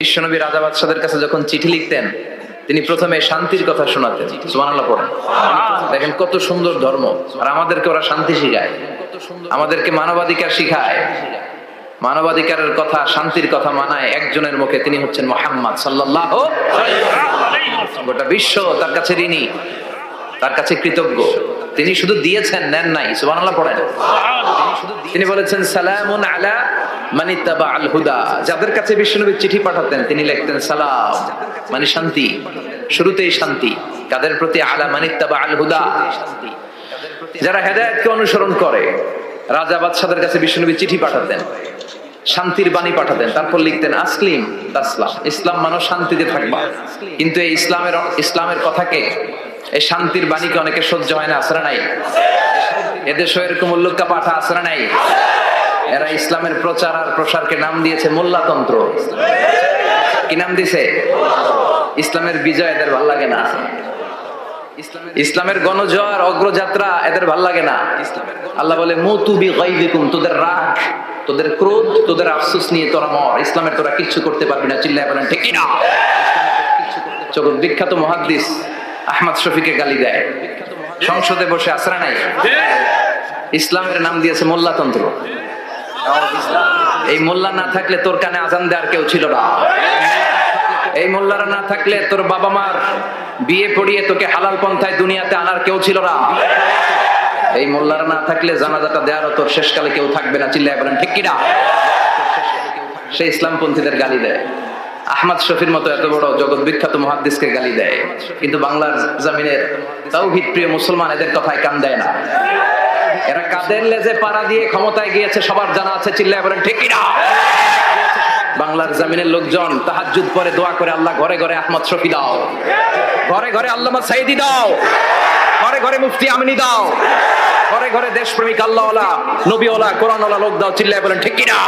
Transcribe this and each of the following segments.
বিশ্বনবী রাজা বাদশাদের কাছে যখন চিঠি লিখতেন তিনি প্রথমে শান্তির কথা শোনাতেন। সুবহানাল্লাহ পড়েন। দেখেন কত সুন্দর ধর্ম, আর আমাদেরকে ওরা শান্তি শিখায়, আমাদেরকে মানবাধিকার শিখায়। মানবাধিকারের কথা, শান্তির কথা মানায় একজনের মুখে, তিনি হচ্ছেন মুহাম্মদ সাল্লাল্লাহু আলাইহি ওয়াসাল্লাম। গোটা বিশ্ব তার কাছে ঋণী, তার কাছে কৃতজ্ঞ। তিনি শুধু দিয়েছেন, নেন নাই। সুবহানাল্লাহ পড়েন। তিনি বলেছেন সালামুন আলা মান ইত্তাবা আল হুদা। যাদের কাছে বিশ্বনবী চিঠি পাঠাতেন তিনি লিখতেন সালাম, মানে শান্তি, শুরুতেই শান্তি। কাদের প্রতি? আলা মান ইত্তাবা আল হুদা, যারা হেদায়েতকে অনুসরণ করে। রাজা বাদশাদের কাছে বিশ্বনবী চিঠি পাঠাতেন, শান্তির বাণী পাঠাতেন, তারপর লিখতেন আসলিম তাসলাম, ইসলাম মানো শান্তিতে থাকবা। কিন্তু এই ইসলামের কথাকে, এই শান্তির বাণীকে অনেকে সহ্য হয় না, আসরা নাই? এদেশে এরকম উল্লুকা পাঠা আসরা নাই? এরা ইসলামের প্রচার আর প্রসারকে নাম দিয়েছে মোল্লাতন্ত্র। কি নাম দিছে? ইসলামের বিজয় এদের ভাল লাগে না, ইসলামের গণজোয়ার অগ্রযাত্রা এদের ভাল লাগে না। আল্লাহ বলে মুতু বিগাইযিকুম, তোদের রাগ, তোদের ক্রোধ, তোদের আফসোস নিয়ে তোরা মর। ইসলামের তোরা কিচ্ছু করতে পারবি না। চিল্লায় বলেন ঠিক কি না? জগৎ বিখ্যাত মুহাদ্দিস আহমদ শফিকে গালি দেয়, সংসদে বসে, আসরা নাই? ইসলামের নাম দিয়েছে মোল্লাতন্ত্র। এই মোল্লা না থাকলে তোর কানে আজান দেওয়ার কেউ ছিল না। এই মোল্লারা না থাকলে তোর বাবা মার বিয়ে পড়িয়ে তোকে হালাল পন্থায় দুনিয়াতে আনার কেউ ছিল না। এই মোল্লারা না থাকলে জানাজাটা দেওয়ারও তোর শেষকালে কেউ থাকবে না। চিল্লায় বলেন ঠিক কি না? সে ইসলামপন্থীদের গালি দেয়, আহমদ শফির মতো এত বড় জগৎ বিখ্যাত মুহাদ্দিসকে গালি দেয়। কিন্তু বাংলার জমিনের তাওহীদ প্রিয় মুসলমান এদের কথায় কান দেয় না। এরা কাদের লেজে পাড়া দিয়ে ক্ষমতায় গিয়েছে সবার জানা আছে। চিল্লায় বলেন ঠিক কি না? বাংলার জমিনের লোকজন তাহাজ্জুদ পড়ে দোয়া করে, আল্লাহ ঘরে ঘরে আহমদ শফি দাও, ঘরে ঘরে আল্লামা সাইদি দাও, ঘরে ঘরে মুফতি আমিনী দাও, ঘরে ঘরে দেশপ্রেমিক আল্লাহওয়ালা, নবীওয়ালা, কোরআনওয়ালা লোক দাও। চিল্লায় বলেন ঠিক কি না?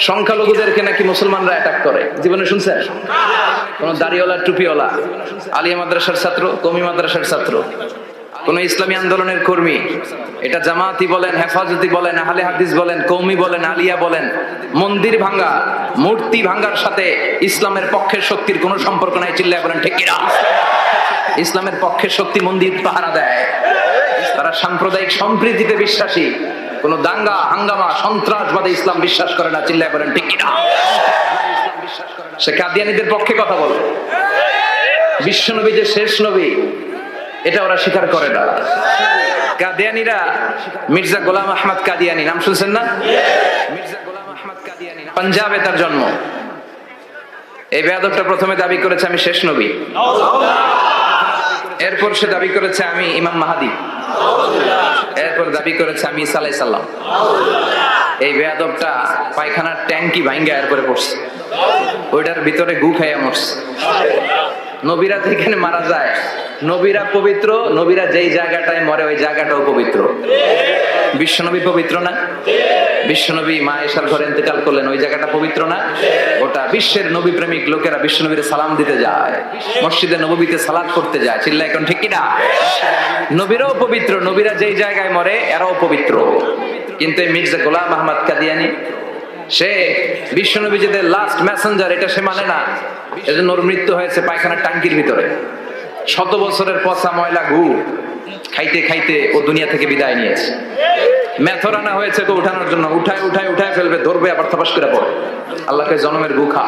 সংখ্যালঘুদেরকে নাকি মুসলমানরা অ্যাটাক করে, জীবনে শুনছেন? কোন দাড়িওয়ালা, টুপিওয়ালা, আলিয়া মাদ্রাসার ছাত্র, কওমি মাদ্রাসার ছাত্র, কোন ইসলামী আন্দোলনের কর্মী, এটা জামাতি বলেন, হেফাজতি বলেন, আহলে হাদিস বলেন, কওমি বলেন, আলিয়া বলেন, মন্দির ভাঙ্গা, মূর্তি ভাঙ্গার সাথে ইসলামের পক্ষের শক্তির কোনো সম্পর্ক নাই। চিল্লায় বলেন ঠিক কি না? ইসলামের পক্ষের শক্তি মন্দির পাহারা দেয়। তারা সাম্প্রদায়িক সম্প্রীতিতে বিশ্বাসী, কোন দাঙ্গা হাঙ্গামা সন্ত্রাসবাদে ইসলাম বিশ্বাস করে না। চিল্লায় বলেন ঠিক কি না? সে কাদিয়ানীদের পক্ষে কথা বলে। বিশ্বনবী যে শেষ নবী এটা ওরা স্বীকার করে না। কাদিয়ানীরা, মির্জা গোলাম আহমদ কাদিয়ানী নাম শুনছেন না? মির্জা গোলাম আহমদ কাদিয়ানী, পাঞ্জাবে তার জন্ম। এই বেয়াদবটা প্রথমে দাবি করেছে আমি শেষ নবী, এরপর সে দাবি করেছে আমি ইমাম মাহাদি, এরপর দাবি করেছে আমি ঈসা আলাইহিস সালাম। এই বেয়াদবটা পায়খানার ট্যাঙ্কি ভাঙ্গা এরপরে পড়ছে, ওইটার ভিতরে গু খাইয়া মরছে। নবীরা যেখানে মারা যায়, নবীরা পবিত্র, নবীরা যেই জায়গাটায় মরে ওই জায়গাটাও পবিত্র। বিশ্বনবী পবিত্র না? বিশ্বনবী মা আয়েশার ঘরে ইন্তেকাল করলেন, ওই জায়গাটা পবিত্র না? ওটা বিশ্বের নবী প্রেমিক লোকেরা বিশ্বনবীর সালাম দিতে যায়, মসজিদে নববীতে সালাত করতে যায়। চিল্লায় এখন ঠিক কি না? নবীরাও পবিত্র, নবীরা যেই জায়গায় মরে এরাও পবিত্র। কিন্তু এই মির্জা গোলাম আহমদ কাদিয়ানী, সে বিশ্বনবী যে লাস্ট মেসেঞ্জার এটা সে মানে না। এজন্য ওর মৃত্যু হয়েছে পায়খানার টাঙ্কির ভিতরে। 100 বছরের পচা ময়লা গু খাইতে খাইতে ও দুনিয়া থেকে বিদায় নিয়েছে। মেথর আনা হয়েছে তো উঠানোর জন্য, উঠায় উঠায় উঠায় ফেলবে, ধরবে আবার তপাস করে পড়ে। আল্লাহকে জনমের গু খা।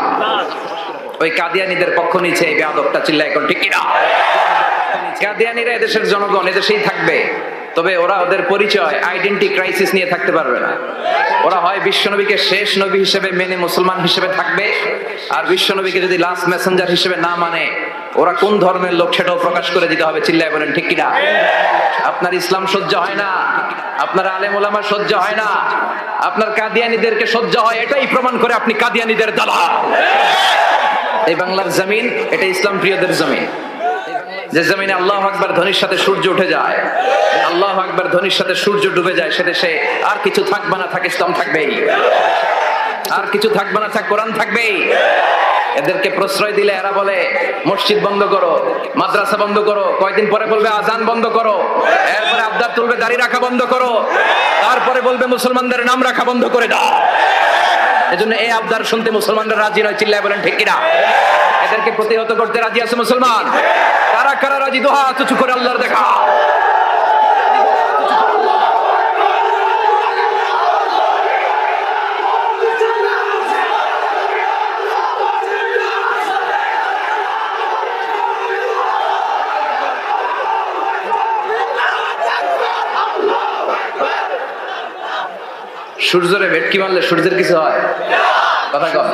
ওই কাদিয়ানীদের পক্ষ নিচ্ছে এই বেয়াদবটা। চিল্লায় এখন ঠিক কি না? কাদিয়ানীরা এদেশের জনগণ, এদেশেই থাকবে, তবে ওরা ওদের পরিচয় আইডেন্টি ক্রাইসিস নিয়ে থাকতে পারবে না। ওরা হয় বিশ্বনবীকে শেষ নবী হিসেবে মেনে মুসলমান হিসেবে থাকবে, আর বিশ্বনবীকে যদি লাস্ট মেসেঞ্জার হিসেবে না মানে ওরা কোন ধর্মের লোক সেটাও প্রকাশ করে দিতে হবে। চিল্লায় বলেন ঠিক কিনা? আপনার ইসলাম সহ্য হয় না, আপনার আলেম ওলামা সহ্য হয় না, আপনার কাদিয়ানীদেরকে সহ্য হয়, এটাই প্রমাণ করে আপনি কাদিয়ানীদের দালাল। এই বাংলার জমিন এটা ইসলাম প্রিয়দের জমিন। যে জমিনে আল্লাহু আকবার ধ্বনির সাথে সূর্য উঠে যায়, আল্লাহু আকবার ধ্বনির সাথে সূর্য ডুবে যায়, সে দেশে আর কিছু থাকবে না, থাক ইসলাম থাকবেই। আর কিছু থাকবে না, থাক কোরআন থাকবেই। এদেরকে প্রশ্রয় দিলে এরা বলে মসজিদ বন্ধ করো, মাদ্রাসা বন্ধ করো, কয়দিন পরে বলবে আজান বন্ধ করো, এরপরে আবদার তুলবে দাড়ি রাখা বন্ধ করো, তারপরে বলবে মুসলমানদের নাম রাখা বন্ধ করে দাও। এজন্য এই আবদার শুনতে মুসলমানরা রাজি নয়, চিল্লায় বলেন ঠিক কিনা? এদেরকে প্রতিহত করতে রাজি আছে মুসলমান? কারা কারা রাজি? দুই হাত উঁচু করে আল্লাহর দেখা। সূর্যরে ভেটকি মারলে সূর্যের কিছু হয়? কথা কন।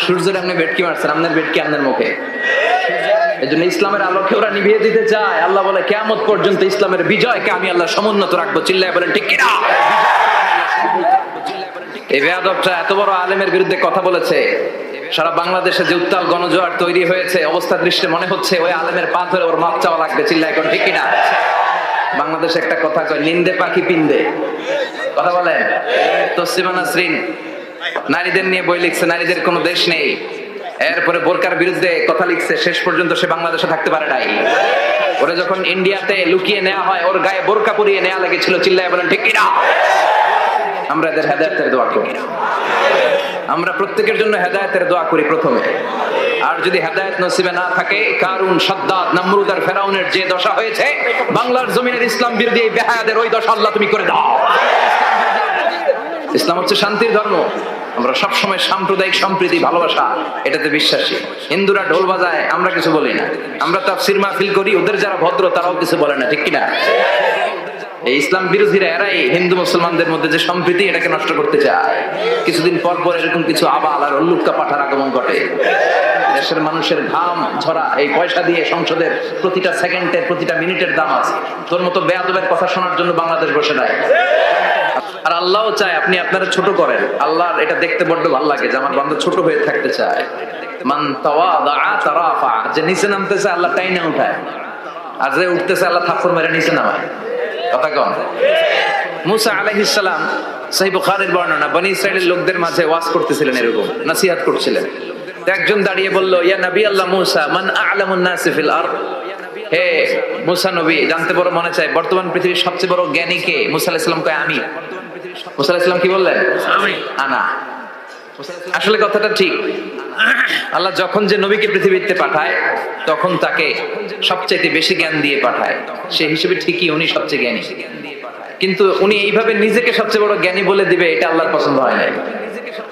সূর্যের আপনি ভেটকি মারছেন, আপনার ভেটকি আপনার মুখে। এই জন্য ইসলামের আলোকে ওরা নিভিয়ে দিতে চায়। আল্লাহ বলে কিয়ামত পর্যন্ত ইসলামের বিজয়কে আমি আল্লাহ সমুন্নত রাখবো, চিল্লায় বলেন ঠিক কিনা? এই বেয়াদবটা এত বড় আলেমের বিরুদ্ধে কথা বলেছে, সারা বাংলাদেশে যে উত্তাল গণজোয়ার তৈরি হয়েছে, অবস্থা দৃষ্টে মনে হচ্ছে ওই আলেমের পা ধরে ওর মাপ চাওয়া লাগবে, চিল্লায় এখন ঠিক কিনা? বাংলাদেশে একটা কথা কয়, নিন্দে পাখি পিন্দে। কথা বলেন। তসলিমা নাসরিন নারীদের নিয়ে বই লিখছে, নারীদের কোনো দেশ নেই। এরপরে বোরকার বিরুদ্ধে কথা লিখছে, শেষ পর্যন্ত সে বাংলাদেশে থাকতে পারে নাই। ওরে যখন ইন্ডিয়াতে লুকিয়ে নেওয়া হয়, ওর গায়ে বোরকা পরিয়ে নেওয়া লেগেছিল, চিল্লায় বলেন ঠিক কিনা? আমরা এদের হেদায়েতের দোয়া করি। আমরা প্রত্যেকের জন্য হেদায়েতের দোয়া করি প্রথমে। আর যদি হেদায়েত নসিবে না থাকে, কারুন, সাদ্দাদ, নমরুদ আর ফেরাউনের যে দশা হয়েছে, বাংলার জমিনের ইসলাম বিরোধী এই বেহায়াদের ওই দশা আল্লাহ তুমি করে দাও। ইসলাম হচ্ছে শান্তির ধর্ম। আমরা সবসময় সাম্প্রদায়িক সম্প্রীতি, ভালোবাসা এটাতে বিশ্বাসী। হিন্দুরা ঢোল বাজায়, আমরা কিছু বলি না। আমরা তাফসীর মাহফিল করি, ওদের যারা ভদ্র তারাও কিছু বলে না, ঠিক কিনা? এই ইসলাম বিরোধীরা এরাই হিন্দু মুসলমানদের মধ্যে যে সম্প্রীতি, এটাকে নষ্ট করতে চায়। কিছুদিন পর পর এরকম কিছু আবাল আর উল্লুক্কা পাঠার আগমন ঘটে। দেশের মানুষের ঘাম ঝরা এই পয়সা দিয়ে সংসদের প্রতিটা সেকেন্ডের, প্রতিটা মিনিটের দাম আছে। তোর মতো বেয়াদবের কথা শোনার জন্য বাংলাদেশ বসে নাই। আর আল্লাহও চায় আপনি আপনারা ছোট করেন। আল্লাহর এটা দেখতে বড্ড ভালো লাগে যে আমার বান্দা ছোট হয়ে থাকতে চায়। মান তাওয়াদা তারাফা, যে নিচে নামতেছে আল্লাহ টাইনা উঠায়, আর যে উঠতেছে আল্লাহ থাপ্পড় মেরে নিচে নামায়। কথা কন। মুসা আলাইহিস সালাম, সহিহ বুখারীর বর্ণনা, বনি ইসরাইলের লোকদের মাঝে ওয়াজ করতেছিলেন, এরকম নসিহত করছিলেন। একজন দাঁড়িয়ে বলল, ইয়া নবী আল্লাহ মুসা, মান আ'লামুন নাসি ফিল আরদ। হে মুসা নবী, জানতে বড় মনে চায় বর্তমান পৃথিবীর সবচেয়ে বড় জ্ঞানী কে? মুসা আলাইহিস সালাম কয় আমি। মুসা আলাইহিস সালাম কি বললেন? আমি, আনা। আসলে কথাটা ঠিক। আল্লাহ যখন যে নবীকে পৃথিবীতে পাঠায়, তখন তাকে সবচেয়ে বেশি জ্ঞান দিয়ে পাঠায়। সেই হিসেবে ঠিকই উনি সবচেয়ে জ্ঞানী, কিন্তু উনি এইভাবে নিজেকে সবচেয়ে বড় জ্ঞানী বলে দিবে, এটা আল্লাহর পছন্দ হয় নাই।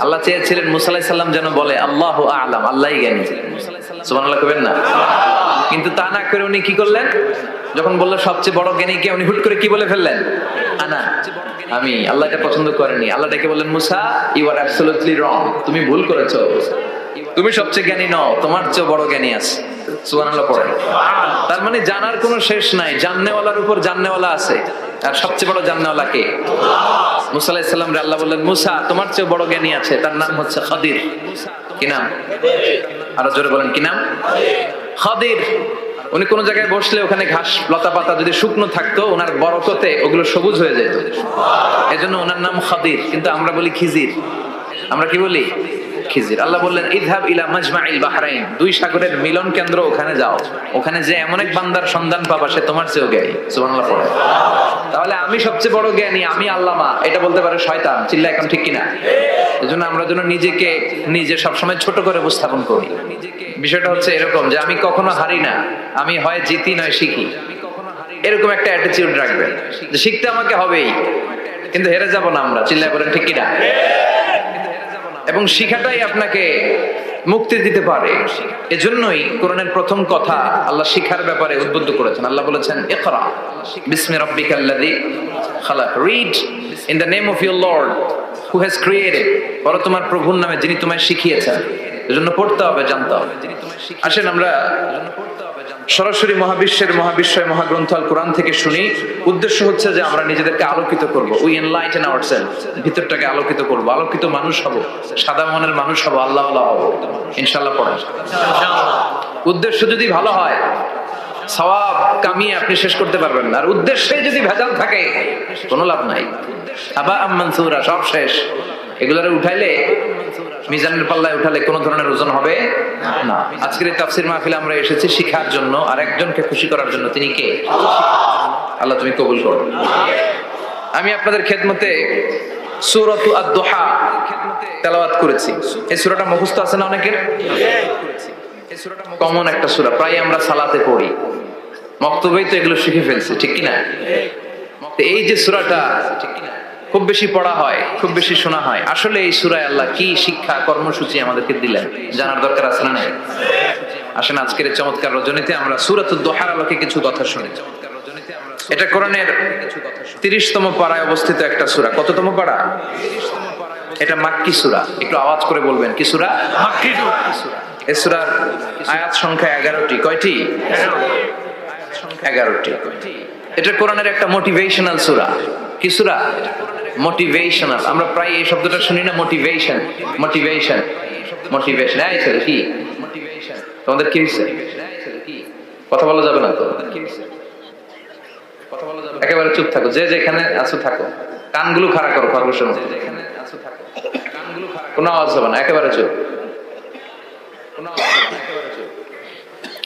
আল্লাহ চেয়েছিলেন মুসা আলাইহিস সালাম যেন বলে আল্লাহু আ'লাম, আল্লাহই জ্ঞানী। সুবহানাল্লাহ কইবেন না? কিন্তু তা না করে উনি কি করলেন? যখন বললো সবচেয়ে বড় জ্ঞানী কে, উনি হুট করে কি বলে ফেললেন? আনা, আমি। আল্লাহ এটা পছন্দ করেনি। আল্লাহ ডেকে বললেন, মুসা, ইউ আর অ্যাবসলিউটলি রং, তুমি ভুল করেছো। তুমি সবচেয়ে জ্ঞানী নও, তোমার চেয়ে বড় জ্ঞানী আছে। সুবহানাল্লাহ পড়েন। তার মানে জানার কোনো শেষ নাই, জাননেওয়ালার উপর জাননেওয়ালা আছে। আর সবচেয়ে বড় জাননেওয়ালা কে? মুসা আলাইহিস সালাম রে আল্লাহ বললেন, মুসা, তোমার চেয়ে বড় জ্ঞানী আছে, তার নাম হচ্ছে খাদির। কি নাম? আরো জোরে বলেন, কি নাম? খাদির। উনি কোন জায়গায় বসলে ওখানে ঘাস লতা পাতা যদি শুকনো থাকতো, ওনার বরকতে ওগুলো সবুজ হয়ে যেত। এজন্য ওনার নাম খাদির। কিন্তু আমরা বলি খিজির। আমরা কি বলি? খিজির। আল্লাহ বললেন, ইযহাব ইলা মাজমাইল বাহরাইন, দুই সাগরের মিলন কেন্দ্র, ওখানে যাও। ওখানে যে এমন এক বান্দার সন্ধান পাবা, সে তোমার চেয়েও জ্ঞানী। সুবহানাল্লাহ পড়ে। তাহলে আমি সবচেয়ে বড় জ্ঞানী, আমি আল্লামা, এটা বলতে পারে শয়তান। চিল্লা এখন ঠিক কিনা? এজন্য আমরা যেন নিজেকে নিজে সবসময় ছোট করে উপস্থাপন করি। বিষয়টা হচ্ছে এরকম যে আমি কখনো হারি না, আমি হয় জিতি নয় শিখি। এরকম একটা অ্যাটিটিউড রাখবেন যে শিখতে আমাকে হবেই, কিন্তু হেরে যাব না আমরা। চিল্লায় বলেন ঠিক কিনা? এবং শিখাটাই আপনাকে মুক্তি দিতে পারে। এজন্যই কোরআনের প্রথম কথা আল্লাহ শিখার ব্যাপারে উদ্বুদ্ধ করেছেন। আল্লাহ বলেছেন, ইকরা বিসমি রাব্বিকাল্লাযী খালাক, read in the name of your lord who has created, পড়ো তোমার প্রভুর নামে যিনি তোমায় শিখিয়েছেন। এজন্য পড়তে হবে, জানতে হবে। আসেন আমরা সরাসরি মহাবিশ্বের মহাবিশ্বয় মহাগ্রন্থ আল কোরআন থেকে শুনি। উদ্দেশ্য হচ্ছে যে আমরা নিজেদেরকে আলোকিত করব। উই এনলাইটেন আওয়ারসেলফ, ভিতরটাকে আলোকিত করব, আলোকিত মানুষ হব, সাদা মনের মানুষ হব, আল্লাহ আল্লাহ হব ইনশাআল্লাহ। পড়েন। উদ্দেশ্য যদি ভালো হয়, সওয়াব কামিয়ে আপনি শেষ করতে পারবেন না। আর উদ্দেশ্যে যদি ভেজাল থাকে, কোনো লাভ নাই। আবা আম্মানসুরা, সব শেষ। এগুলোরে উঠাইলে, মিজানের পাল্লায় উঠালে কোনো ধরনের ওজন হবে না। আজকের এই তাফসীর মাহফিলে আমরা এসেছি শিখার জন্য, আর একজনকে খুশি করার জন্য। তিনি কে? আল্লাহ তুমি কবুল করো। আমি আপনাদের খেদমতে সূরাতু আদ-দুহা তেলাওয়াত করেছি। এই সূরাটা মুখস্থ আছে না অনেকের? কমন একটা সূরা, প্রায় আমরা সালাতে পড়ি, মক্তবেই তো এগুলো শিখে ফেলছি, ঠিক কি না? এই যে সূরাটা খুব বেশি পড়া হয়, খুব বেশি শোনা হয়, আসলে এই সূরায় আল্লাহ কি শিক্ষা কর্মসূচি আমাদেরকে দিলেন জানার দরকার আছে না নাই? আসেন আজকের এই চমৎকার রজনীতে আমরা সূরাতুদ দুহার আলোকে কিছু কথা শুনি। এটা কোরআনের 30তম পারায় অবস্থিত একটা সূরা। কততম পারা? এটা মাক্কি সূরা। একটু আওয়াজ করে বলবেন, কি সূরা? মাক্কি সূরা। এই সূরার আয়াত সংখ্যা 11টি। কয়টি? 11টি। এটা কোরআনের একটা মোটিভেশনাল সূরা। কি সূরা? মোটিভেশনাল। আমরা প্রায় এই শব্দটা শুনি না, মোটিভেশন, মোটিভেশন, মোটিভেশন। এই ছেলে কি মোটিভেশন? তোমাদের কি হইছে? কথা বলা যাবে না তো? কথা বলা যাবে? একেবারে চুপ থাকো, যে যেখানে আছো থাকো, কানগুলো খাড়া করো, খরগোশের মতো। যেখানে আছো থাকো, কানগুলো খাড়া, কোনো আওয়াজ হবে না, একেবারে চুপ, কোনো আওয়াজ হবে না, একেবারে চুপ।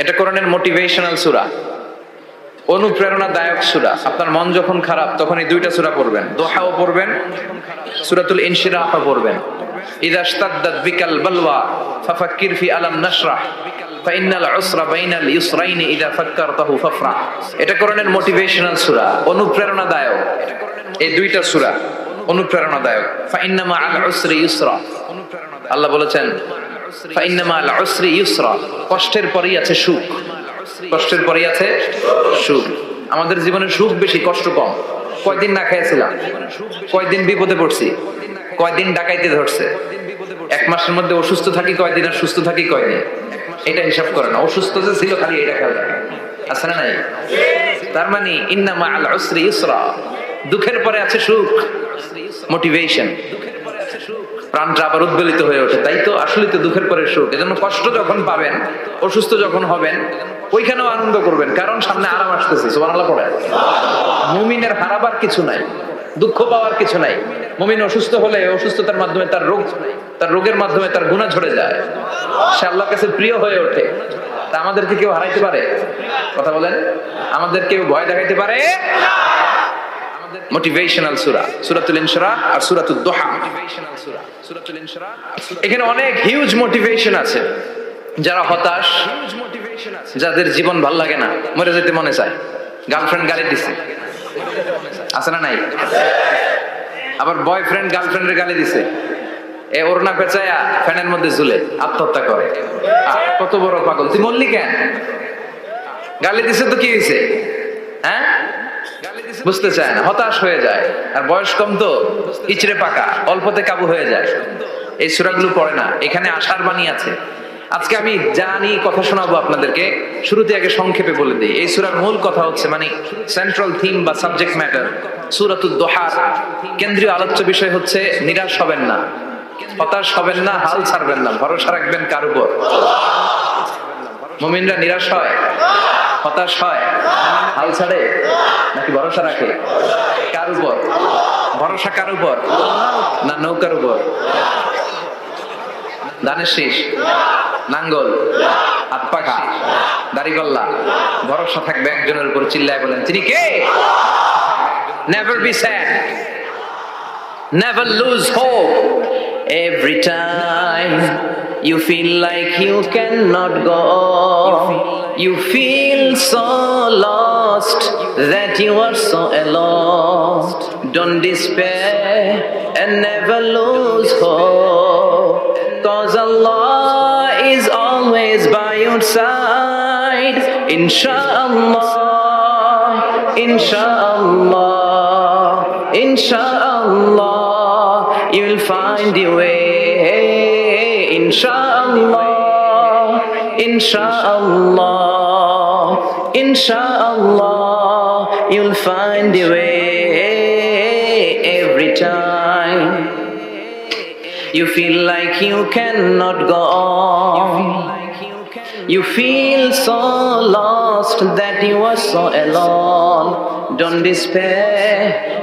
এটা কোরআনের মোটিভেশনাল সূরা, অনুপ্রেরণাদায়ক সূরা। আপনার মন যখন খারাপ তখন এই দুইটা সূরা পড়বেন, দোহাও পড়বেন, সূরাতুল ইনশিরাহও পড়বেন। ইযা ইশতাদ্দাত বিকাল বালওয়া ফাফাক্কির ফি আলাম নাশরাহ ফাইন্নাল উসরা বাইনাল ইউসরাইনি ইযা ফাক্কারতাহু ফাফরাহ। এটা কোরআনের মোটিভেশনাল সূরা, অনুপ্রেরণাদায়ক। এই দুইটা সূরা অনুপ্রেরণাদায়ক। ফাইন্না মাআল উসরি ইউসরা, আল্লাহ বলেছেন ফাইন্না মাআল উসরি ইউসরা, কষ্টের পরেই আছে সুখ, কষ্টের পরেই আছে সুখ। আমাদের জীবনে সুখ বেশি, কষ্ট কম। কয়দিন না খেয়েছিলাম, কয়দিন বিপদে পড়ছি, কয়দিন ডাকাইতে ধরছে, এক মাসের মধ্যে অসুস্থ থাকি কয়দিন আর সুস্থ থাকি কয়দিন, এটা হিসাব করে না। অসুস্থ যে ছিল খালি এটা খেয়াল রাখে, আছে না নাই? তার মানে ইন্না মাআল উসরি ইউসরা, দুঃখের পরে আছে সুখ, মোটিভেশন। প্রাণটা আবার উদ্বেলিত হয়ে ওঠে, তাই তো আসলে তো দুঃখের পরে সুখ। এজন্য কষ্ট যখন পাবেন, অসুস্থ যখন হবেন, ওইখানেও আনন্দ করবেন, কারণ সামনে আরাম আসতেছে। সুবহানাল্লাহ পড়ে। মুমিনের হারাবার কিছু নাই, দুঃখ পাওয়ার কিছু নাই। মুমিন অসুস্থ হলে অসুস্থতার মাধ্যমে তার রোগের মাধ্যমে তার গুনাহ ঝরে যায়, সে আল্লাহর কাছে প্রিয় হয়ে ওঠে। তা আমাদেরকে কেউ হারাইতে পারে? কথা বলেন, আমাদের কেউ ভয় দেখাইতে পারে? মোটিভেশনাল সূরা সূরাতুল ইনশিরাহ আর সূরাতুদ দুহা। এখানে অনেক হিউজ মোটিভেশন আছে। যারা হতাশ, যাদের জীবন ভাল লাগে না, মরে যেতে মনে চায়, গার্লফ্রেন্ড গালি দিছে, আছে না নাই? আবার বয়ফ্রেন্ড গার্লফ্রেন্ডের গালি দিছে, এ ওড়না পেঁচায়া ফ্যানের মধ্যে ঝুলে আত্মহত্যা করে। কত বড় পাগল তুই, মরলি কেন? গালি দিছে তো কি হয়েছে? হ্যাঁ, বুঝতে চায় না, হতাশ হয়ে যায়। আর বয়স কম তো, ইচড়ে পাকা, অল্পতে কাবু হয়ে যায়। এই সূরাগুলো পড়ে না, এখানে আশার বাণী আছে। আজকে আমি জানি কথা শোনাবো আপনাদেরকে, শুরুতে আগে সংক্ষেপে বলে দিই। এই সূরার মূল কথা হচ্ছে, মানে সেন্ট্রাল থিম বা সাবজেক্ট ম্যাটার সূরাতুদ দুহার কেন্দ্রীয় আলোচ্য বিষয় হচ্ছে নিরাশ হবেন না, হতাশ হবেন না, হাল ছাড়বেন না, ভরসা রাখবেন কার উপর? মুমিনরা নিরাশ হয়, হতাশ হয়, হাল ছাড়ে নাকি ভরসা রাখে? কার উপর ভরসা? কার উপর? না নৌকার উপর? ধানের শীষ, নাঙ্গল, হাত পাখা, দাড়িগল্লা, ভরসা থাকবে একজনের উপর। চিল্লায় বলেন, তিনি কে? Never be sad, never lose hope. Every time you feel like you cannot go, you feel so lost that you are so alone. Don't despair and never lose hope, 'cause Allah is always by your side. Inshallah, inshallah, inshallah, you'll find your way. Inshallah, inshallah, inshallah, you'll find your way. Every time you feel like you cannot go on, you feel so lost that you are so alone. Don't despair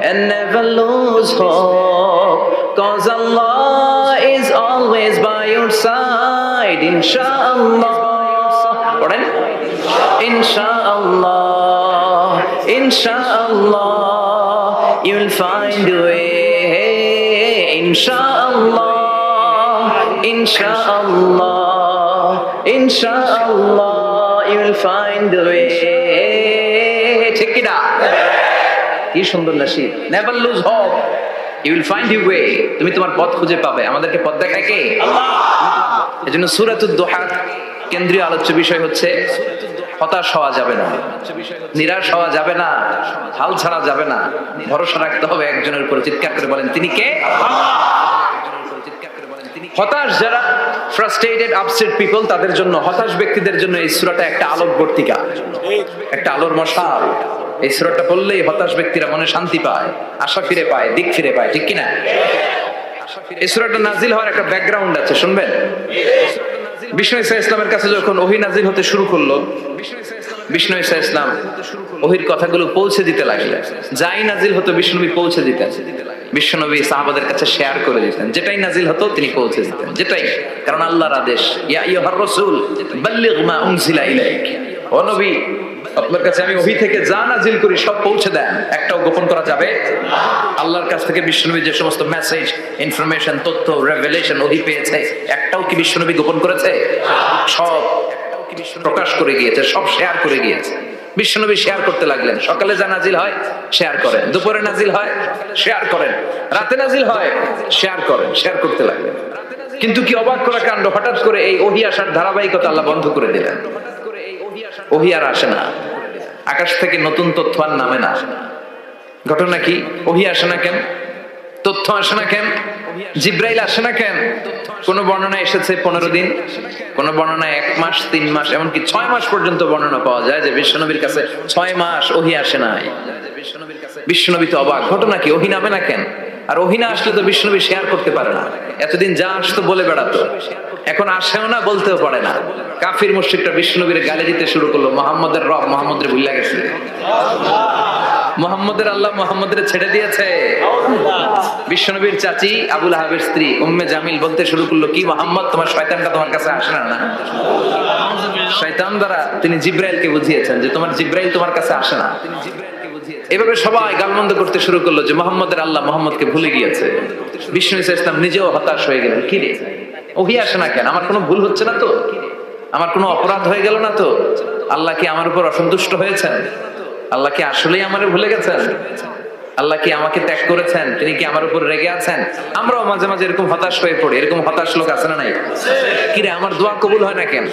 and never lose hope, 'cause Allah is always by your side. Inshallah, inshallah, inshallah, you'll find a way. ইনশাআল্লাহ ইনশাআল্লাহ ইনশাআল্লাহ you will find the way ঠিক কি না কি সুন্দর nasheed never lose hope you will find your way তুমি তোমার পথ খুঁজে পাবে আমাদেরকে পথ দেখায় কে আল্লাহ এজন্য সূরাতুদ দুহা কেন্দ্রীয় আলোচ্য বিষয় হচ্ছে হতাশ হওয়া যাবে না নিরাশ হওয়া যাবে না হাল ছাড়া যাবে না ভরসা রাখতে হবে একজনের উপর চিৎকার করে বলেন তিনি কে আল্লাহ হতাশ যারা ফ্রাস্ট্রেটেড আপসেট পিপল তাদের জন্য হতাশ ব্যক্তিদের জন্য এই সূরাটা একটা আলোকবর্তিকা একটা আলোর মশাল এই সূরাটা পড়লেই হতাশ ব্যক্তিরা মনে শান্তি পায় আশা ফিরে পায় দিক ফিরে পায় ঠিক কি না এই সূরাটা নাজিল হওয়ার একটা ব্যাকগ্রাউন্ড আছে শুনবেন বিষ্ণু ঈসা ইসলামের কাছে যখন ওহী নাজিল হতে শুরু করলো বিষ্ণু ঈসা ইসলাম ওহীর কথাগুলো পৌঁছে দিতে লাগলেন যাই নাজিল হতো বিষ্ণুনবী পৌঁছে দিতেন বিশ্বনবী সাহাবাদের কাছে শেয়ার করে দিতেন যেটাই নাজিল হতো তিনি পৌঁছে দিতেন যেটাই কারণ আল্লাহর আদেশ ইয়া আইয়ুহার রাসূল বাল্লিগ মা উনজিলা ইলাইক ও নবী আপনার কাছে আমি ওহী থেকে যা নাজিল করি সব পৌঁছে দেন একটাও গোপন করা যাবে আল্লাহর কাছ থেকে বিশ্বনবী যে সমস্ত মেসেজ ইনফরমেশন তথ্য রেভেলেশন ওহী পেয়েছে একটাও কি বিশ্বনবী গোপন করেছে সব প্রকাশ করে গিয়েছে সব শেয়ার করে গিয়েছে বিশ্বনবী শেয়ার করতে লাগলেন সকালে যা নাজিল হয় শেয়ার করেন দুপুরে নাজিল হয় শেয়ার করেন রাতে নাজিল হয় শেয়ার করেন শেয়ার করতে লাগলেন কিন্তু কি অবাক করা কাণ্ড হঠাৎ করে এই ওহী আসার ধারাবাহিকতা আল্লাহ বন্ধ করে দিলেন ওহী আর আসে না আকাশ থেকে নতুন তথ্য আর নামে না ঘটনা কি ওহী আসে না কেন তথ্য আসে না কেন জিব্রাইল আসে না কেন কোন বর্ণনা এসেছে 15 দিন কোন বর্ণনা 1 মাস 3 মাস এমনকি 6 মাস পর্যন্ত বর্ণনা পাওয়া যায় যে বিশ্বনবীর কাছে 6 মাস ওহী আসে নাই বিশ্বনবী তো অবাক ঘটনা কি ওহী নামে না কেন আর ওহী না আসলে তো বিশ্বনবী শেয়ার করতে পারে না এতদিন যা আসতো বলে বেড়াতো এখন আসেও না বলতেও পারে না কাফির মুশরিকরা বিশ্বনবীর গালি দিতে শুরু করলো মুহাম্মদের রব মুহাম্মদের ভুলে গেছে মুহাম্মদের আল্লাহ মুহাম্মদের ছেড়ে দিয়েছে বিশ্বনবীর চাচি আবু লাহাবের স্ত্রী উম্মে জামিল বলতে শুরু করলো কি মুহাম্মদ তোমার শয়তানটা তোমার কাছে আসে না শয়তান দ্বারা তিনি জিব্রাইলকে বুঝিয়েছেন যে তোমার জিব্রাইল তোমার কাছে আসে না এভাবে সবাই গালমন্দ করতে শুরু করলো যে মুহাম্মদের আল্লাহ মুহাম্মদকে ভুলে গিয়েছে বিষ্ণু ঈসা ইসলাম নিজেও হতাশ হয়ে গেলেন কি রে ওহী আসে না কেন আমার কোনো ভুল হচ্ছে না তো আমার কোনো অপরাধ হয়ে গেল না তো আল্লাহ কি আমার উপর অসন্তুষ্ট হয়েছেন আল্লাহ কি আসলেই আমারে ভুলে গেছেন আল্লাহ কি আমাকে ত্যাগ করেছেন তিনি কি আমার উপর রেগে আছেন আমরাও মাঝে মাঝে এরকম হতাশ হয়ে পড়ি এরকম হতাশ লোক আছে না নাই কি রে আমার দোয়া কবুল হয় না কেন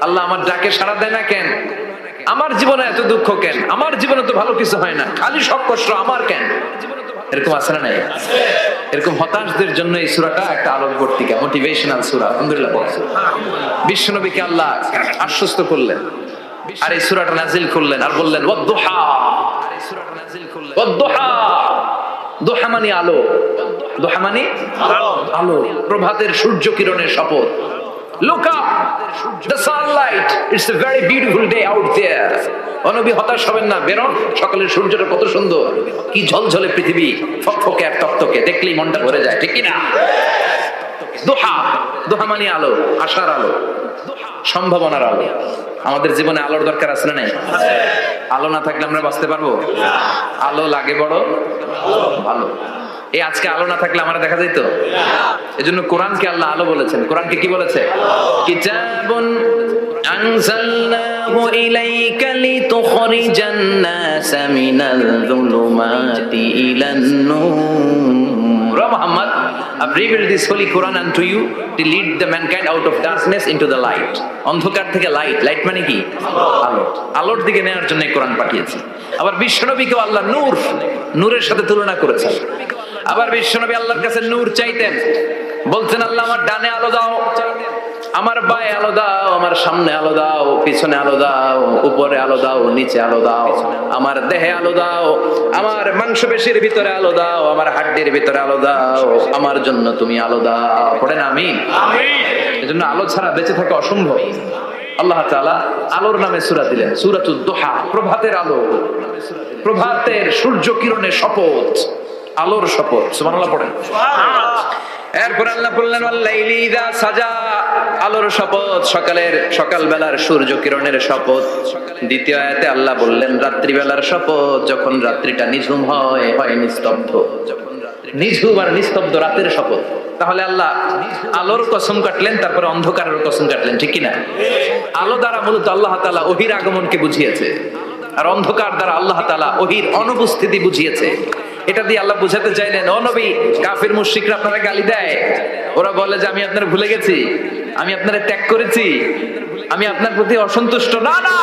আল্লাহ আমার ডাকে সাড়া দেয় না কেন আমার জীবনে এত দুঃখ কেন আমার জীবনে তো ভালো কিছু হয় না খালি সব কষ্ট আমার কেন এরকম আছে না নাই এরকম হতাশদের জন্য এই সূরাটা একটা আলোকবর্তিকা মোটিভেশনাল সূরা আলহামদুলিল্লাহ বিশ্বনবীকে আল্লাহ আশ্বস্ত করলেন আর এই সূরাটা নাজিল করলেন আর বললেন ওয়াদ-দুহা ওয়াদ-দুহা দুহা মানে আলো দুহা মানে আলো প্রভাতের সূর্য কিরণের শপথ Look up, the sunlight. It's a very beautiful day out there. অনবী হতাশ হবেন না বেরোন সকালের সূর্যটা কত সুন্দর কি ঝলঝলে পৃথিবী ফকফকে আর তকতকে দেখলেই মনটা ভরে যায় ঠিক কি না দুহা দুহা মানে আলো আশার আলো সম্ভাবনার আলো আমাদের জীবনে আলোর দরকার আছে না নাই আলো না থাকলে আমরা বাঁচতে পারবো আলো লাগে বড় ভালো এই আজকে আলো না থাকলে আমরা দেখা যাইতো এজন্য কোরআনকে আল্লাহ আলো বলেছেন কোরআনকে কি বলেছে কিতাবুন আনজালনাহু ইলাইকা লিতুখরিজান নাসা মিনাল যুলুমাতি ইলান নূর Muhammad I've revealed this holy Quran unto you to lead the mankind out of darkness into the light অন্ধকার থেকে লাইট লাইট মানে কি আলো আলোর দিকে নেওয়ার জন্য কোরআন পাঠিয়েছে আবার বিশ্বনবীকে আল্লাহ নূর নূরের সাথে তুলনা করেছেন আবার বিশ্বনবী আল্লাহর কাছে নূর চাইতেন বলতেন আল্লাহ আমার ডানে আলো দাও আমার বায়ে আলো দাও আমার সামনে আলো দাও পিছনে আলো দাও উপরে আলো দাও নিচে আলো দাও আমার দেহে আলো দাও আমার মাংসপেশির ভিতরে আলো দাও আমার হাড়ের ভিতরে আলো দাও আমার জন্য তুমি আলো দাও পড়েন আমিন আমিন এজন্য আলো ছাড়া বেঁচে থাকা অসম্ভব আল্লাহ তাআলা আলোর নামে সূরা দিলেন সূরাতুদ দুহা প্রভাতের আলো প্রভাতের সূর্য কিরণের শপথ আলোর শপথ সুবহানাল্লাহ পড়েন এরপর আল্লাহ বললেন ওয়াল্লাইলি ইযা সাজা আলোর শপথ সকালবেলার সূর্য কিরণের শপথ দ্বিতীয় আয়াতে আল্লাহ বললেন রাত্রিবেলার শপথ যখন রাত্রিটা নিঝুম হয় নিস্তব্ধ নিঝুম আর নিস্তব্ধ রাতের শপথ। তাহলে আল্লাহ আলোর কসম কাটলেন, তারপরে অন্ধকারের কসম কাটলেন, ঠিক কিনা? আলো দ্বারা মূলত আল্লাহ তাআলা ওহীর আগমনকে বুঝিয়েছে, আর অন্ধকার দ্বারা আল্লাহ তাআলা ওহীর অনুপস্থিতি বুঝিয়েছে। এটা দিয়ে আল্লাহ বুঝাতে চাইলেন, ও নবী, কাফির মুশরিকরা আপনারা গালি দেয়, ওরা বলে যে আমি আপনার ভুলে গেছি, আমি আপনারে ত্যাগ করেছি, আমি আপনার প্রতি অসন্তুষ্ট। না না,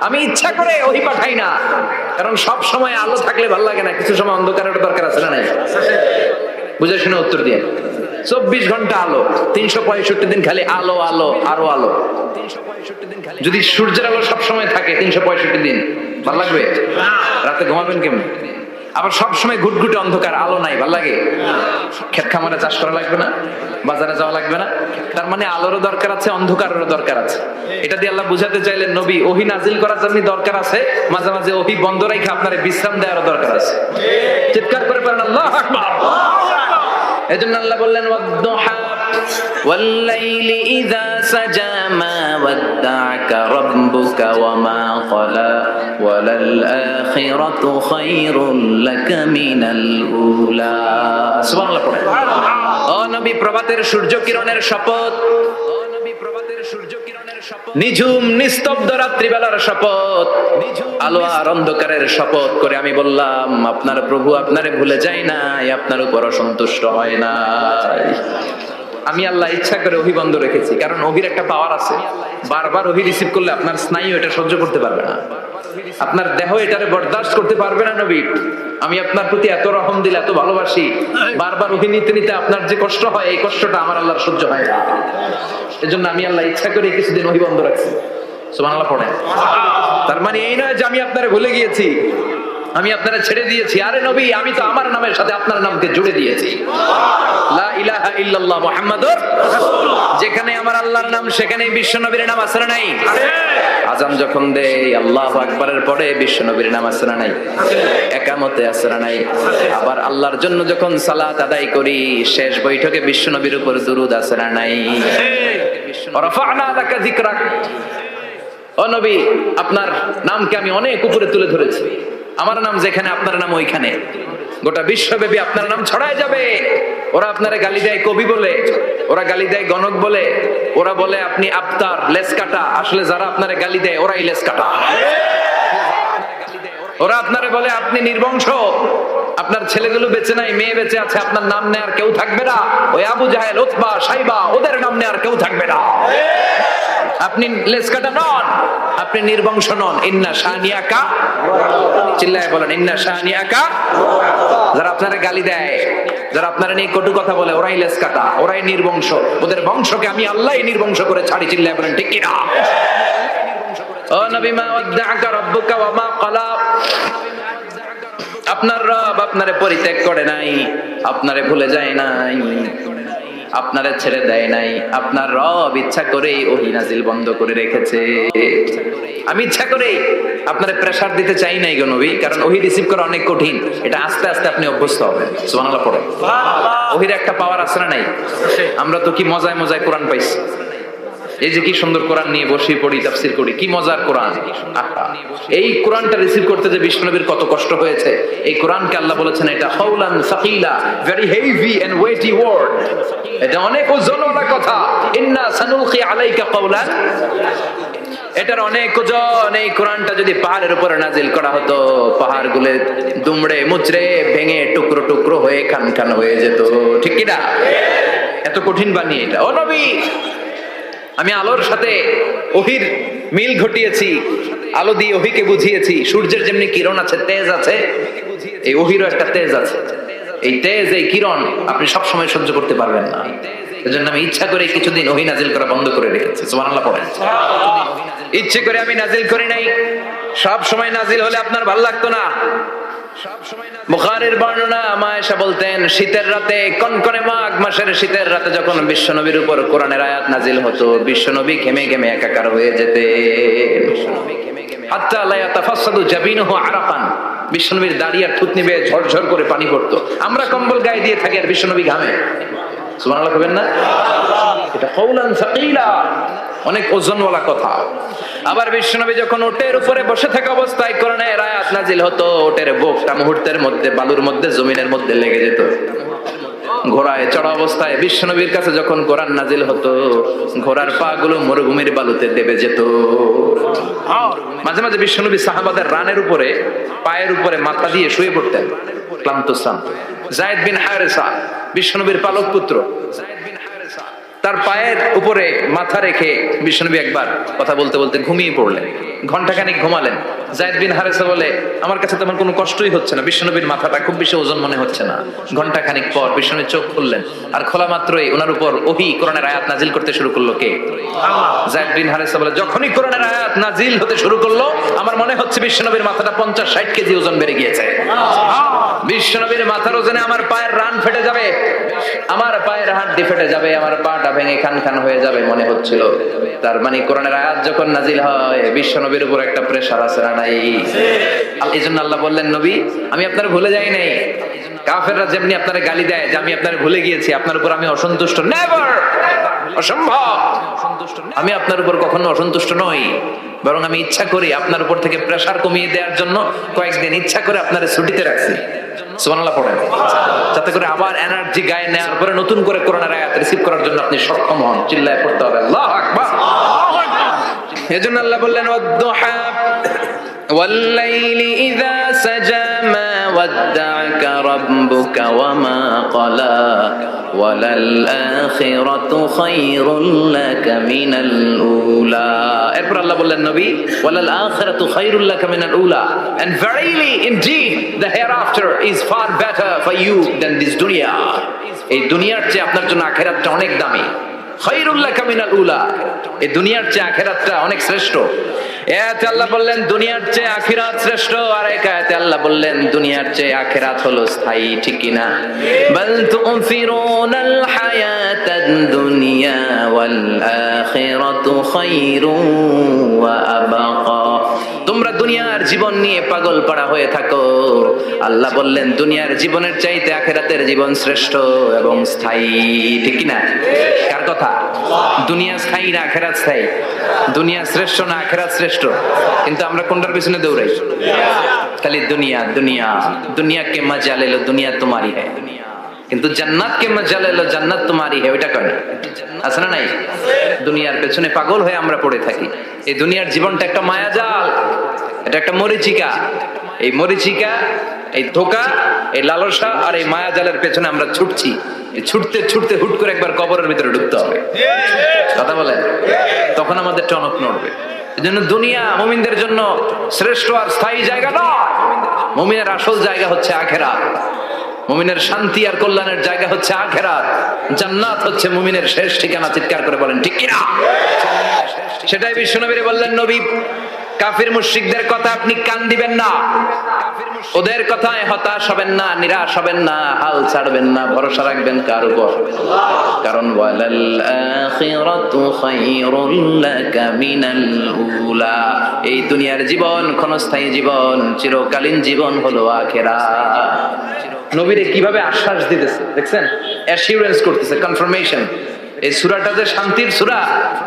আমি ইচ্ছা করে ওহী পাঠাই না, কারণ সব সময় আলো থাকলে ভালো লাগে না, কিছু সময় অন্ধকারের দরকার আছে না নাই? বুঝে শুনে উত্তর দিয়ে। 24 ঘন্টা আলো, 365 দিন খালি আলো আলো আরো আলো। যদি সূর্যের আলো সবসময় থাকে 365 দিন, ভালো লাগবে? রাতে ঘুমাবেন কেমন? আবার সবসময় ঘুটঘুটে অন্ধকার, আলো নাই, ভালো লাগে? ক্ষেত খামারে চাষ করা লাগবে না, বাজারে যাওয়া লাগবে না। তার মানে আলোরও দরকার আছে, অন্ধকারেরও দরকার আছে। এটা দিয়ে আল্লাহ বুঝাতে চাইলেন, নবী, ওহী নাজিল করার জন্য দরকার আছে, মাঝে মাঝে ওহী বন্ধ রাখা আপনার বিশ্রাম দেওয়ারও দরকার আছে। চিৎকার করে বলেন আল্লাহু আকবার। এজন্য আল্লাহ বললেন, ওয়াদ-দুহা ওয়াল-লাইলি ইযা সাজা মা ওয়াদ্দা'আকা রাব্বুকা ওয়া মা ক্বালা ওয়ালাল আখিরাতু খায়রুল লাকা মিনাল উলা। সুবহানাল্লাহ পড়ে। ও নবী, প্রভাতের সূর্য কিরণের শপথ, ও নবী, প্রভাতের সূর্য কিরণের শপথ, নিঝুম নিস্তব্ধ রাত্রিবেলার শপথ, আলো আর অন্ধকারের শপথ করে আমি বললাম, আপনার প্রভু আপনারে ভুলে যায় নাই, আপনার উপর অসন্তুষ্ট হয় না। আমি আল্লাহ ইচ্ছা করে ওহী বন্ধ রেখেছি, কারণ ওহীর একটা পাওয়ার আছে। বারবার ওহী রিসিভ করলে আপনার স্নায়ু এটা সহ্য করতে পারবে না, আপনার দেহ এটারে বরদাস্ত করতে পারবে না। নবী, আমি আপনার প্রতি এত রহম দিলে, এত ভালোবাসি, বারবার ওহী নিতে নিতে আপনার যে কষ্ট হয়, এই কষ্টটা আমার আল্লাহর সহ্য হয় না। এজন্য আমি আল্লাহ ইচ্ছা করে কিছুদিন ওহী বন্ধ রাখছি। সুবহানাল্লাহ পড়েন। তার মানে এই নয় যে আমি আপনারে ভুলে গিয়েছি, আমি আপনারে ছেড়ে দিয়েছি। আরে নবী, আমি তো আমার নামের সাথে আপনার নামকে জুড়ে দিয়েছি। লা ইলাহা ইল্লাল্লাহ মুহাম্মাদুর রাসূলুল্লাহ। যেখানে আমার আল্লাহর নাম, সেখানেই বিশ্ব নবীর নাম আছে না নাই? আযান যখন দেই আল্লাহু আকবারের পরে বিশ্ব নবীর নাম আছে না নাই? একামতে আছে না নাই? আবার আল্লাহর জন্য যখন সালাত আদায় করি, শেষ বৈঠকে বিশ্ব নবীর উপর দুরূদ আছে না নাই? রাফা'না লাকা যিকরাক। ও নবী, আপনার নামকে আমি অনেক উপরে তুলে ধরেছি। আমার নাম যেখানে, আপনার নাম ওইখানে। গোটা বিশ্বব্যাপী আপনার নাম ছড়ায় যাবে। ওরা আপনারে গালি দেয় কবি বলে, ওরা গালি দেয় গণক বলে, ওরা বলে আপনি আফতার, লেস কাটা। আসলে যারা আপনারে গালি দেয় ওরাই লেস কাটা। ওরা আপনারে বলে আপনি নির্বংশ, আপনার ছেলেগুলো বেঁচে নাই, মেয়ে বেঁচে আছে, আপনার নাম নেয়ার কেউ থাকবে না। ওই আবু জাহেল, উতবা, সাইবা, ওদের নাম নেয়ার কেউ থাকবে না। আপনি লেস কাটা নন, আপনি নির্বংশ নন। ইন্না শানিয়াকা, চিল্লায় বলেন, ইন্না শানিয়াকা। যারা আপনারা গালি দেয়, যারা আপনারা নিয়ে কটু কথা বলে, ওরাই লেস কাটা, ওরাই নির্বংশ। ওদের বংশকে আমি আল্লাহই নির্বংশ করে ছাড়ি। চিল্লায় বলেন ঠিক কিনা? ও নবী, মা ওয়াদ্দা'আকা রাব্বুকা ওয়া মা ক্বালা। আপনার রব আপনারে পরিত্যাগ করে নাই, আপনারে ভুলে যায় নাই, আপনারে ছেড়ে দেয় নাই। আপনার রব ইচ্ছা করেই ওহী নাজিল বন্ধ করে রেখেছে। আমি ইচ্ছা করেই আপনারে প্রেসার দিতে চাই নাই গো নবী, কারণ ওহী রিসিভ করা অনেক কঠিন। এটা আস্তে আস্তে আপনি অভ্যস্ত হবেন। সুবহানাল্লাহ পড়ে। ওহীর একটা পাওয়ার আছে না নাই? আমরা তো কি মজায় মজায় কোরআন পাইছি। এই যে কি সুন্দর কোরআন নিয়ে বসে পড়ি, তাফসীর করি, কি মজার কোরআন। এই কোরআনটা রিসিভ করতে যে বিশ্বনবীর কত কষ্ট হয়েছে। এই কোরআনকে আল্লাহ বলেছেন এটা কাউলান সাকিলা, very heavy and weighty word. এটা অনেক ওজনওয়ালা কথা। ইন্না সানুলকি আলাইকা কাউলান, এটার অনেক ওজন। এই কোরআনটা যদি পাহাড়ের উপরে নাজিল করা হতো, পাহাড় গুলো দুমড়ে মুচড়ে ভেঙে টুকরো টুকরো হয়ে খান খান হয়ে যেত, ঠিক কি না? এত কঠিন বানিয়ে এটা। ও নবী, আমি আলোর সাথে ওহীর মিল ঘটিয়েছি, আলো দিয়ে ওহীকে বুঝিয়েছি। সূর্যের যেমনি কিরণ আছে, তেজ আছে, এই ওহীরও একটা তেজ আছে। এই তেজ, এই কিরণ আপনি সব সময় সহ্য করতে পারবেন না। এজন্য আমি ইচ্ছা করে কিছুদিন ওহী নাজিল করা বন্ধ করে রেখেছি। সুবহানাল্লাহ পড়েন। ইচ্ছে করে আমি নাজিল করি নাই। সব সময় নাজিল হলে আপনার ভালো লাগতো না। বুখারীর বর্ণনা, মা আয়েশা বলতেন, শীতের রাতে, কনকনে মাঘ মাসের শীতের রাতে যখন বিশ্বনবীর উপর কোরআনের আয়াত নাজিল হতো, বিশ্বনবী ঘেমে ঘেমে একাকার হয়ে যেতেন। হাত্তা লা ইয়াতাফাসসাদু জাবিনুহু আরাকান। বিশ্বনবীর দাড়ি আর থুতনি বেয়ে ঝরঝর করে পানি পড়তো। আমরা কম্বল গায়ে দিয়ে থাকি আর বিশ্বনবী ঘামে। সুবহানাল্লাহ কইবেন না? এটা কওলান সাকিলা, অনেক ওজনওয়ালা কথা। আবার বিশ্বনবী যখন ওটের উপরে বসে থাকা অবস্থায় কোরআনের আয়াত নাজিল হতো, ওটের বুকটা মুহূর্তের মধ্যে বালুর মধ্যে জমিনের মধ্যে লেগে যেত। ঘোড়ায় চড়া অবস্থায় বিশ্বনবীর কাছে যখন কোরআন নাজিল হতো, ঘোড়ার পা গুলো মরুভূমির বালুতে দেবে যেত। মাঝে মাঝে বিশ্বনবী সাহাবাদের রানের উপরে, পায়ের উপরে মাথা দিয়ে শুয়ে পড়তেন ক্লান্ত শ্রান্ত। যায়েদ বিন হারেসা বিশ্বনবীর পালক পুত্র, তার পায়ের উপরে মাথা রেখে বিশ্বনবী একবার কথা বলতে বলতে ঘুমিয়ে পড়লেন, ঘন্টাখানিক ঘুমালেন। যায়েদ বিন হারেসা বলে, আমার কাছে তেমন কোনো কষ্টই হচ্ছে না, বিশ্বনবীর মাথাটা খুব বেশি ওজন মনে হচ্ছে না। ঘন্টাখানিক পর বিশ্বনবী চোখ খুললেন, আর খোলা মাত্রই ওনার উপর ওহী কোরআনের আয়াত নাজিল করতে শুরু করলো। কে? যায়েদ বিন হারেসা বলে, যখনই কোরআনের আয়াত নাজিল হতে শুরু করলো, আমার মনে হচ্ছে বিশ্বনবীর মাথাটা 50-60 কেজি ওজন বেড়ে গিয়েছে। বিশ্বনবীর মাথার ওজনে আমার পায়ের রান ফেটে যাবে, আমার পায়ের হাড্ডি ফেটে যাবে, আমার পাটা ভেঙে খান খান হয়ে যাবে মনে হচ্ছিল। তার মানে কোরআনের আয়াত যখন নাজিল হয়, বিশ্বনবীর উপর একটা প্রেসার আছে না নাই? এই জন্য আল্লাহ বললেন, নবী আমি আপনার ভুলে যাই নাই। কাফেররা যেমনি আপনার গালি দেয় যে আমি আপনার ভুলে গিয়েছি, আপনার উপর আমি অসন্তুষ্ট, নেভার, অসম্ভব। আমি আপনার উপর কখনো অসন্তুষ্ট নই, বরং আমি ইচ্ছা করি আপনার উপর থেকে প্রেসার কমিয়ে দেওয়ার জন্য কয়েকদিন ইচ্ছা করে আপনার ছুটিতে রাখছি। সুবহানাল্লাহ পড়েন, যাতে করে আবার এনার্জি গায়ে নেওয়ার পরে নতুন করে কোরআনের আয়াত রিসিভ করার জন্য আপনি সক্ষম হন। চিল্লায় পড়তে হবে আল্লাহু আকবার। এজন্য আল্লাহ বললেন, ওয়াদ-দুহা ওয়াল-লাইলি ইযা সাজা মা ওয়াদ্দা'আকা রাব্বুকা ওয়া মা ক্বালা ওয়ালাল আখিরাতু খায়রুল লাকা মিনাল উলা। এরপর আল্লাহ বললেন, নবী ওয়ালাল আখিরাতু খায়রুল লাকা মিনাল উলা, and verily indeed the hereafter is far better for you than this dunya. এই দুনিয়ার চেয়ে আপনার জন্য আখিরাতটা অনেক দামি। খায়রুল লাকা মিনাল উলা, এই দুনিয়ার চেয়ে আখিরাতটা অনেক শ্রেষ্ঠ। এতে আল্লাহ বললেন দুনিয়ার চেয়ে আখিরাত শ্রেষ্ঠ, আর এক আয়াতে আল্লাহ বললেন দুনিয়ার চেয়ে আখিরাত হলো স্থায়ী। ঠিক কি না? বাল তুফিরুনাল হায়াতাদ দুনিয়া ওয়াল আখিরাতু খায়রুন ওয়া আবাকা। তোমরা দুনিয়ার জীবন নিয়ে পাগল পাড়া হয়ে থাকো, আল্লাহ বললেন দুনিয়ার জীবনের চাইতে আখিরাতের জীবন শ্রেষ্ঠ এবং স্থায়ী। ঠিক কি না? কার কথা? দুনিয়া স্থায়ী না আখিরাত স্থায়ী? দুনিয়া শ্রেষ্ঠ না আখিরাত শ্রেষ্ঠ? কিন্তু আমরা কোনটার পিছনে দৌড়াই? খালি দুনিয়া দুনিয়া। দুনিয়া কে মজা লে লো, দুনিয়া তোমারি হ্যায়, কিন্তু জান্নাত কে মজা লে লো, জান্নাত তোমারি হ্যায়। ওইটা কয় না? আছে না নাই? দুনিয়ার পেছনে পাগল হয়ে আমরা পড়ে থাকি। এই দুনিয়ার জীবনটা একটা মায়াজাল, এটা একটা মরিচিকা। এই মরিচিকা, এই ধোঁকা, এই লালসা আর এই মায়াজালের পেছনে আমরা ছুটছি। ছুটতে ছুটতে হুট করে একবার কবরের ভিতরে ঢুকতে হবে। কথা বলেন, তখন আমাদের টনক নড়বে। এজন্য দুনিয়া মুমিনদের জন্য শ্রেষ্ঠ আর স্থায়ী জায়গা নয়। মুমিনের আসল জায়গা হচ্ছে আখিরাত। মুমিনের শান্তি আর কল্যাণের জায়গা হচ্ছে আখিরাত। জান্নাত হচ্ছে মুমিনের শেষ ঠিকানা। চিৎকার করে বলেন ঠিক কি না? সেটাই বিশ্বনবী বললেন, নবী কাফির মুশরিকদের কথা আপনি কান দিবেন না, ওদের কথায় হতাশ হবেন না, নিরাশ হবেন না, হাল ছাড়বেন না, ভরসা রাখবেন কার উপর? কারণ ওয়ালাল আখিরাতু খায়রুল লাকা মিনাল উলা, এই দুনিয়ার জীবন ক্ষণস্থায়ী জীবন, চিরকালীন জীবন হলো আখিরাত। নবীরে কিভাবে আশ্বাস দিতেছে দেখছেন, অ্যাসিউরেন্স করতেছে, কনফার্মেশন। এই সূরাটা যে শান্তির সূরা,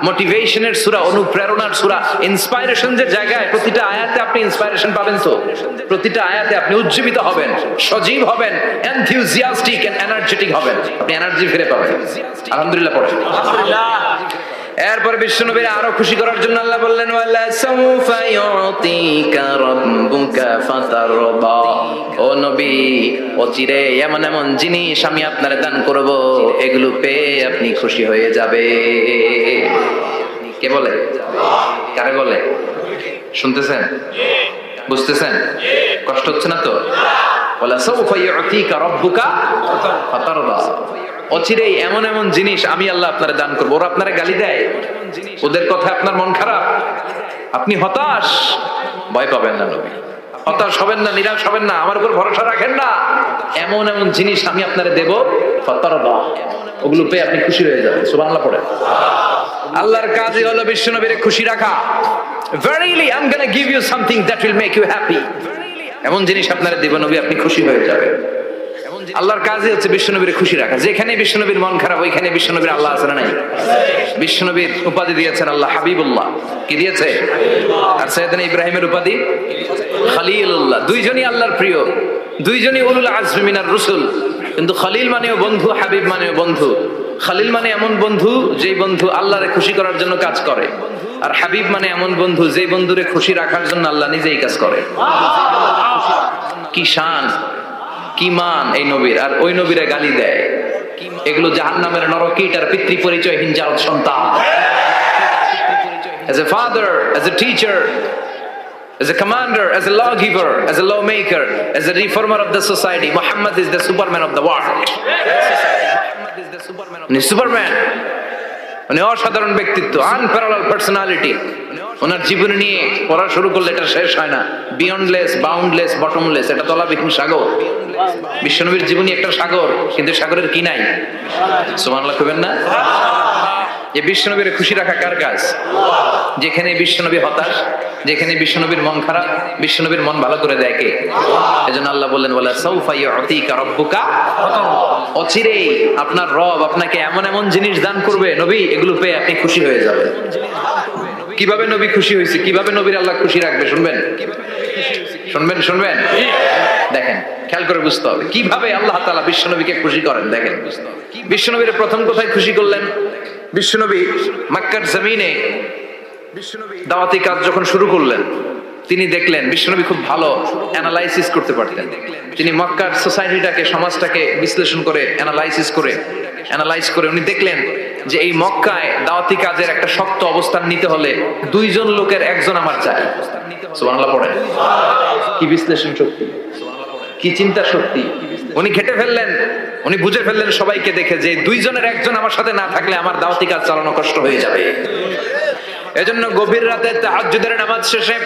মোটিভেশনের সূরা, অনুপ্রেরণার সূরা, ইন্সপাইরেশনের জায়গায় প্রতিটা আয়াতে আপনি ইন্সপাইরেশন পাবেন। তো প্রতিটা আয়াতে আপনি উজ্জীবিত হবেন, সজীব হবেন, এনথিউজিয়াস্টিক এন্ড এনার্জেটিক হবেন, আপনি এনার্জি ফিরে পাবেন। আলহামদুলিল্লাহ পড়েন। আলহামদুলিল্লাহ। এরপর বিশ্বনবীর আরো খুশি করার জন্য আল্লাহ বললেন, ওয়ালা সাউফা ইউতিকা রাব্বুকা ফাতারদা। ও নবী, অচিরে এমন এমন জিনিস আমি আপনার দান করব, এগুলো পেয়ে আপনি খুশি হয়ে যাবে। কে বলে? কারে বলে? শুনতেছেন? বুঝতেছেন? কষ্ট হচ্ছে না তো? ওয়ালা সাউফা ইউতিকা রাব্বুকা ফাতারদা। অচিরেই এমন এমন জিনিস আমি আল্লাহ আপনারা দান করবো। ওরা আপনারা গালি দেয়, ওদের কথা আপনার মন খারাপ, আপনি হতাশ, ভয় পাবেন না নবী, হতাশ হবেন না, নিরাশ হবেন না, আমার উপর ভরসা রাখেন না। এমন এমন জিনিস আমি আপনারা দেব, ফাতারদা, ওগুলো পেয়ে আপনি খুশি হয়ে যাবেন। সুবহানাল্লাহ পড়েন। আল্লাহর কাজই হলো বিশ্বনবীরে খুশি রাখা। Verily I'm going to give you something that will make you happy. এমন জিনিস আপনারা দেব নবী, আপনি খুশি হয়ে যাবেন। আল্লাহর কাজই হচ্ছে বিশ্বনবীর খুশি রাখা। যেখানে বিশ্বনবীর মন খারাপ ওইখানে বিশ্বনবীর আল্লাহ আছে না নাই? বিশ্বনবীর উপাধি দিয়েছেন আল্লাহ হাবিবুল্লাহ। কি দিয়েছে? আর সাইয়েদনা ইব্রাহিমের উপাধি খলিলুল্লাহ। দুইজনই আল্লাহর প্রিয়, দুইজনই উলুল আজমি মিনার রাসূল। কিন্তু খলিল মানেও বন্ধু, হাবিব মানেও বন্ধু। খলিল মানে এমন বন্ধু যেই বন্ধু আল্লাহরে খুশি করার জন্য কাজ করে, আর হাবিব মানে এমন বন্ধু যেই বন্ধুরে খুশি রাখার জন্য আল্লাহ নিজেই কাজ করে। কি শান, কি মান এই নবীর, আর ওই নবীরে গালি দেয়। এগুলো জাহান্নামের নরকীট আর পিতৃ পরিচয়হীন জারদ সন্তান। As a father, as a teacher, as a commander, as a lawgiver, as a lawmaker, as a reformer of the society, Muhammad is the Superman of the world. উনি সুপারম্যান, উনি অসাধারণ ব্যক্তিত্ব, আনপ্যারালাল পার্সোনালিটি। ওনার জীবন নিয়ে পড়া শুরু করলে এটা শেষ হয় না। বিয়ন্ডলেস, বাউন্ডলেস, বটমলেস, এটা তলাবিহীন সাগর। বিশ্বনবীর জীবনী একটা সাগর, কিন্তু সাগরের কি নাই? সুবহানাল্লাহ কইবেন না? যে বিশ্বনবীর খুশি রাখা কার কাজ? যেখানে বিশ্বনবী হতাশ, যেখানে বিশ্বনবীর মন খারাপ, বিশ্বনবীর মন ভালো করে দেয় কে? এজন্য আল্লাহ বললেন ওয়ালা সাউফা ইউতিকা রাব্বুকা, অচিরেই আপনার রব আপনাকে এমন এমন জিনিস দান করবে নবী, এগুলো পেয়ে আপনি খুশি হয়ে যাবেন। কিভাবে নবী খুশি হয়েছে, কিভাবে নবীর আল্লাহ খুশি রাখবে শুনবেন? শুনবেন শুনবেন দেখেন, খেয়াল করে বুঝতে হবে কিভাবে আল্লাহ তাআলা বিশ্বনবীকে খুশি করেন। দেখেন বিশ্বনবীর প্রথম কোথায় খুশি করলেন? বিশ্বনবী মক্কার জমিনে দাওয়াতি কাজ যখন শুরু করলেন, তিনি দেখলেন বিশ্বনবী খুব ভালো অ্যানালাইসিস করতে পারতেন। তিনি মক্কার সোসাইটিটাকে, সমাজটাকে বিশ্লেষণ করে অ্যানালাইজ করে উনি দেখলেন যে এই মক্কায় দাওয়াতি কাজের একটা শক্ত অবস্থান নিতে হলে দুইজন লোকের একজন আমার চাই। সুবহানাল্লাহ পড়েন। কি বিশ্লেষণ শক্তি, কি চিন্তা শক্তি! উনি ঘেটে ফেললেন, উনি বুঝে ফেললেন সবাইকে দেখে যে দুইজনের একজন আমার সাথে না থাকলে আমার দাওয়াতি কাজ চালানো কষ্ট হয়ে যাবে। এজন্য গভীর রাতে তাহাজ্জুদের নামাজ শেষে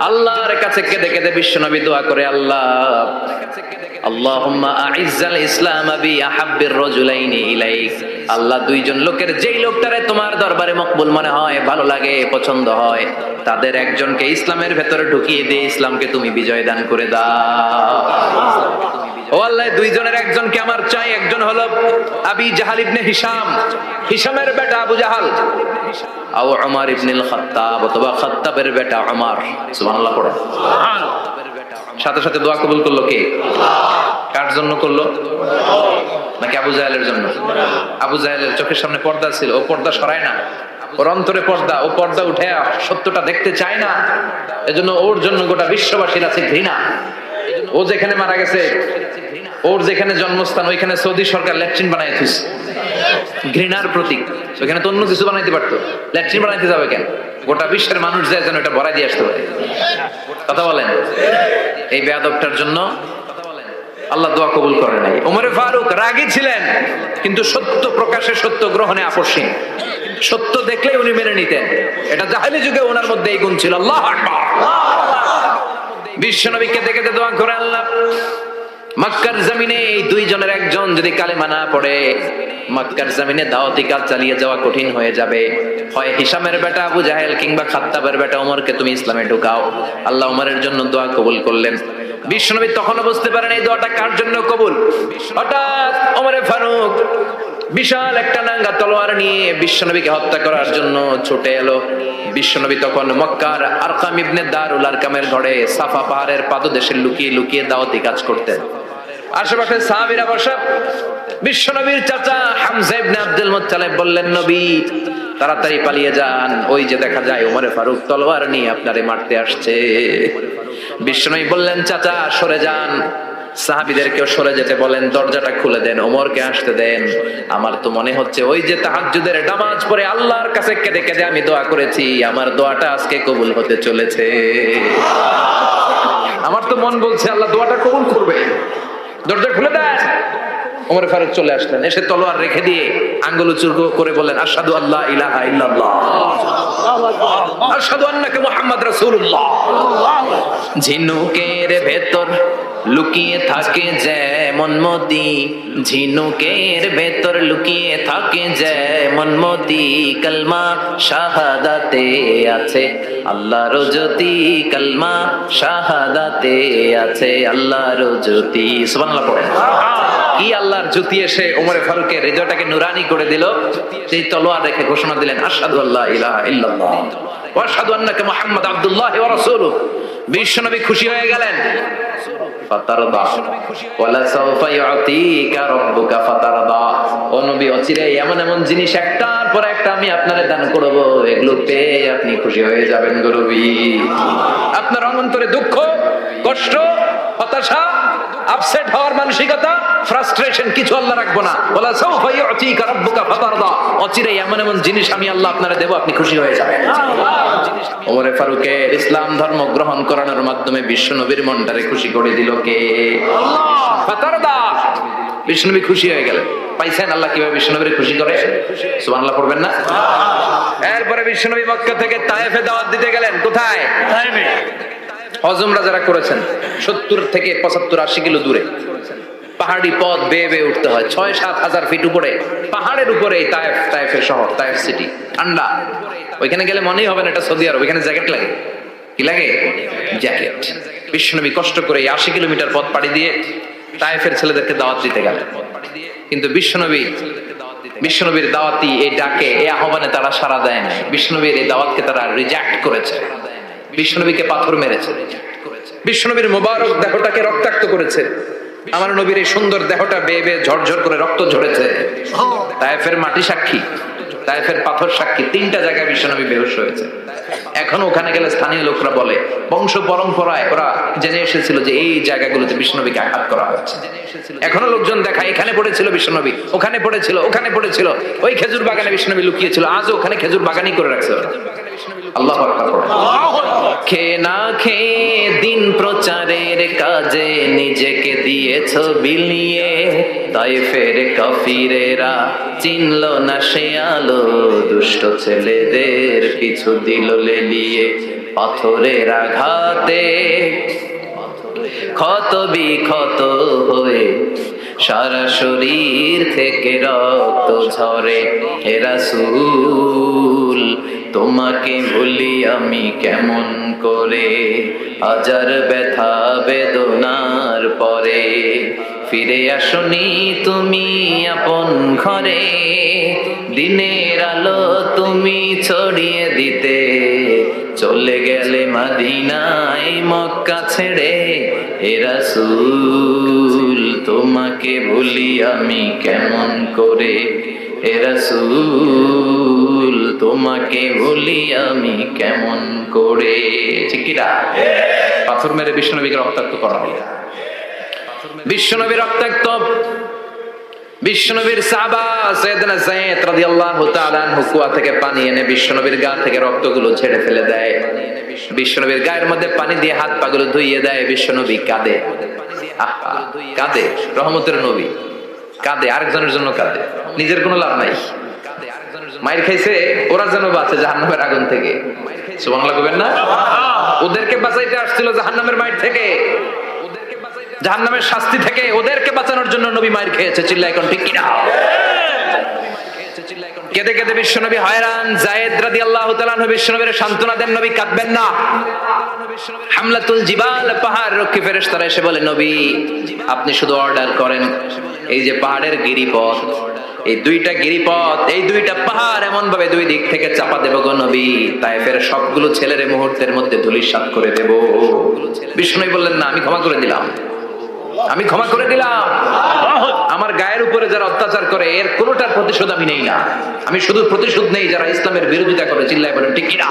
আল্লাহর কাছে কেঁদে কেঁদে বিশ্বনবী দোয়া করে, আল্লাহুম্মা আইজ্জাল ইসলাম বি আহাব্বির রাজুলাইনি ইলাইক। আল্লাহ, দুইজন লোকের যেই লোকটারে তোমার দরবারে মকবুল মনে হয়, ভালো লাগে, পছন্দ হয়, তাদের একজনকে ইসলামের ভেতরে ঢুকিয়ে দিয়ে ইসলামকে তুমি বিজয় দান করে দাও। ও আল্লাহ, দুইজনের একজনকে আমার চাই। একজন হলো আবি জাহাল ইবনে হিশাম, হিশামের বেটা আবু জাহাল, আও উমর ইবনুল খাত্তাব, অথবা খাত্তাবের বেটা উমর। সুবহানাল্লাহ পড়ো। সাথে সাথে দোয়া কবুল করলো কে? কার জন্য করলো? নাকি আবু জাহেলের জন্য? আবু জাহেলের চোখের সামনে পর্দা ছিল, ও পর্দা সরায় না। ওর অন্তরে পর্দা, ও পর্দা উঠে সত্যটা দেখতে চায় না। এজন্য ওর জন্য গোটা বিশ্ববাসীর আছে ঘৃণা। ও যেখানে মারা গেছে, ওর যেখানে জন্মস্থান, ওইখানে সৌদি সরকার ল্যাট্রিন বানাই দিয়েছে, ঘৃণার প্রতীক। ওইখানে তো অন্য কিছু বানাইতে পারতো, ল্যাট্রিন বানাইতে যাবে কেন? গোটা বিশ্বের মানুষ যায় যেন এটা ভরাই দিয়ে আসতে পারে। কথা বলেন। এই বেয়াদবটার জন্য আল্লাহ দোয়া কবুল করে নাই। ওমর ফারুক রাগী ছিলেন, কিন্তু সত্য প্রকাশে, সত্য গ্রহণে আপসহীন। সত্য দেখলেই উনি মেনে নিতেন। এটা জাহেলি যুগে ওনার মধ্যে এই গুণ ছিল। আল্লাহু আকবার। বিশ্বনবীকে দেখে দোয়া করে, আল্লাহ, মক্কার জমিনে এই দুইজনের একজন যদি কালেমা না পড়ে, মক্কার জমিনে দাওয়াতি কাজ চালিয়ে যাওয়া কঠিন হয়ে যাবে। হয় হিশামের বেটা আবু জাহেল কিংবা খাত্তাবের বেটা ওমরকে তুমি ইসলামে ঢুকাও। আল্লাহ ওমরের জন্য দোয়া কবুল করলেন। বিশ্বনবী তখনও বুঝতে পারেন এই দোয়াটা কার জন্য কবুল। হঠাৎ ওমরে ফারুক বিশাল একটা নাঙ্গা তলোয়ার নিয়ে বিশ্বনবীকে হত্যা করার জন্য ছুটে এলো। বিশ্বনবী তখন মক্কার আরকাম ইবনে দারুল আরকামের ঘরে সাফা পাহাড়ের পাদদেশে লুকিয়ে লুকিয়ে দাওয়াতি কাজ করতেন। আশেপাশে সাহাবীরা বসা। বিশ্বনবীর চাচা হামজা ইবনে আব্দুল মুত্তালিব বললেন, নবী তাড়াতাড়ি পালিয়ে যান, ওই যে দেখা যায় ওমরে ফারুক তলোয়ার নিয়ে আপনারে মারতে আসছে। বিশ্বনবী বললেন, চাচা সরে যান। সাহাবীদেরকেও সরে যেতে বলেন, দরজাটা খুলে দেন, ওমরকে আসতে দেন। আমার তো মনে হচ্ছে ওই যে তাহাজ্জুদের নামাজ পড়ে আল্লাহর কাছে কেঁদে কেঁদে আমি দোয়া করেছি, আমার দোয়াটা আজকে কবুল হতে চলেছে। আমার তো মন বলছে আল্লাহ দোয়াটা কবুল করবে। দরজা খুলে দেন। ওমর ফারুক চলে আসলেন, এসে তলোয়ার রেখে দিয়ে আঙ্গুল উঁচু করে বললেন, আশহাদু আল্লা ইলাহা ইল্লাল্লাহ, আশহাদু আন্নাকা মুহাম্মাদ রাসূলুল্লাহ। ঝিনুকের ভেতর লুকিয়ে থাকে যেমন মতি, ঝিনুকের ভেতর লুকিয়ে থাকে যেমন মতি, কালমা শাহাদাতে আছে আল্লাহর জ্যোতি, কালমা শাহাদাতে আছে আল্লাহর জ্যোতি। সুবহানাল্লাহ পড়েন। কি আল্লাহর জ্যোতি এসে ওমরে ফারুকের হৃদয়টাকে নুরানি করে দিল। সেই তলোয়ার রেখে ঘোষণা দিলেন, আশহাদু আল্লা ইলাহা ইল্লাল্লাহ ওয়া আশহাদু আন্নাকা মুহাম্মাদ আবদুল্লাহি ওয়া রাসূলুহু। বিশ্বনবী খুশি হয়ে গেলেন। ফাতারদা ওয়ালা সাওফা ইউতিকা রাব্বুকা ফাতারদা। ও নবী, অচিরেই এমন এমন জিনিস একটার পর একটা আমি আপনারে দান করব, এগুলো পেয়ে আপনি খুশি হয়ে যাবেন গো নবী। আপনার অন্তরে দুঃখ, কষ্ট, হতাশা, আপসেট হওয়ার মানসিকতা, ফ্রাস্ট্রেশন কিছু আল্লাহ রাখবো না। ওয়ালা সাওফা ইউতিকা রাব্বুকা ফাতারদা। অচিরেই এমন এমন জিনিস আমি আল্লাহ আপনারে দেব, আপনি খুশি হয়ে যাবেন। ওমরে ফারুকের ইসলাম ধর্ম গ্রহণ করানোর মাধ্যমে বিশ্বনবীর মনটারে খুশি করে দিল কে? ফাতারদা। বিশ্বনবী খুশি হয়ে গেলেন। পাইছেন আল্লাহ কিভাবে বিশ্বনবীরে খুশি করে? সুবহানাল্লাহ পড়বেন না? এরপরে বিশ্বনবী মক্কা থেকে তায়েফে দাওয়াত দিতে গেলেন। কোথায়? তায়েফে। হজমরা যারা করেছেন 70 থেকে 75 80 কিলো দূরে পাহাড়ি পথ বেয়ে বেয়ে উঠতে হয়, 6-7 হাজার ফিট উপরে পাহাড়ের উপরে তায়েফের শহর, তায়েফ সিটি। ঠান্ডা। ওইখানে গেলে মনেই হবে না এটা সৌদি আরব। ওইখানে জ্যাকেট লাগে। কি লাগে? জ্যাকেট। বিশ্বনবী কষ্ট করে 80 কিলোমিটার পথ পাড়ি দিয়ে তায়েফের ছেলেদেরকে দাওয়াত দিতে গেলেন। কিন্তু বিশ্বনবীর দাওয়াতি এই ডাকে, এই আহ্বানে তারা সাড়া দেয় না। বিশ্বনবীর এই দাওয়াতকে তারা রিজেক্ট করেছে। বিশ্বনবীকে পাথর মেরেছে। বিশ্বনবীর মোবারক দেহটাকে রক্তাক্ত করেছে। আমার নবীর এই সুন্দর দেহটা বেয়ে বেয়ে ঝরঝর করে রক্ত ঝরেছে। তায়েফের মাটি সাক্ষী, তায়েফের পাথর সাক্ষী। 3টা জায়গায় বিশ্বনবী বেহুশ হয়েছে। এখন ওখানে গেলে স্থানীয় লোকরা বলে, বংশ পরম্পরায় ওরা জেনে এসেছিল যে এই জায়গাগুলোতে বিশ্বনবীকে আঘাত করা হয়েছে। এখনো লোকজন দেখায় এখানে পড়েছিল বিশ্বনবী, ওখানে পড়েছিল, ওখানে পড়েছিল, ওই খেজুর বাগানে বিশ্বনবী লুকিয়েছিল, আজও ওখানে খেজুর বাগানই করে রাখছে ওরা। আল্লাহু আকবার। খেয়ে না খেয়ে দিন প্রচারের কাজে নিজেকে দিয়েছ বিলিয়ে, তায়েফের কাফিরেরা চিনল না সে আলো, দুষ্ট ছেলেদের পিছু দিল লেলিয়ে, পাথরের আঘাতে ক্ষত বিক্ষত হয়ে সারা শরীর থেকে রক্ত ঝরে। হে রাসূল, তোমাকে ভুলি আমি কেমন করে, হাজার ব্যথা বেদনার পরে ফিরে আসনি তুমি আপন ঘরে, দিনের আলো তুমি ছড়িয়ে দিতে চলে গেলে মদিনায় মক্কা ছেড়ে। হে রাসূল, তোমাকে ভুলি আমি কেমন করে, হে রাসূল, তোমাকে ভুলি আমি কেমন করে। ঠিক কি না? পাথর মেরে বিশ্বনবীকে রক্তাক্ত করা হলো। বিশ্বনবী রক্তাক্ত। বিশ্বনবীর সাহাবা সাইয়েদনা যায়েদ রাদিয়াল্লাহু তাআলা আনহু কুয়া থেকে পানি এনে বিশ্বনবীর গা থেকে রক্তগুলো ছেড়ে ফেলে দেয়। বিশ্বনবীর গায়ের মধ্যে পানি দিয়ে হাত পাগুলো ধুইয়ে দেয়। বিশ্বনবী কাঁদে। কাঁদে। রহমতের নবী কাঁদে, আরেকজনের জন্য কাঁদে। নিজের কোনো লাভ নাই। মাইর খাইছে, ওরা যেন বাঁচে জাহান্নামের আগুন থেকে। সুবহানাল্লাহ কইবেন না? ওদেরকে বাঁচাইতে আসছিল জাহান্নামের মাইর থেকে, জাহান্নামের শাস্তি থেকে। ওদেরকে বাঁচানোর জন্য নবী মাইর খেয়েছে। চিল্লায় কোন ঠিক কিনা? কেঁদে কেঁদে বিশ্বনবী হয়রান। যায়েদ রাদিয়াল্লাহু তাআলা আনহু বিশ্বনবীর সান্ত্বনা দেন, নবী কাঁদবেন না। হামলাতুল জিবাল, পাহাড় রক্ষী ফেরেশতারা এসে বলে, নবী আপনি শুধু অর্ডার করেন, এই যে পাহাড়ের গিরিপথ, এই 2টা গিরিপথ, এই 2টা পাহাড় এমন ভাবে 2 দিক থেকে চাপা দেব গো নবী, তায়েফের সবগুলো ছেলের মুহূর্তের মধ্যে ধূলিসাৎ করে দেব। বিষ্ণু বললেন, না, আমি ক্ষমা করে দিলাম, আমি ক্ষমা করে দিলাম। আমার গায়ের উপরে যারা অত্যাচার করে এর কোনোটার প্রতিশোধ আমি নেই না। আমি শুধু প্রতিশোধ নেই যারা ইসলামের বিরোধিতা করে। চিল্লায় বলেন ঠিক কিনা?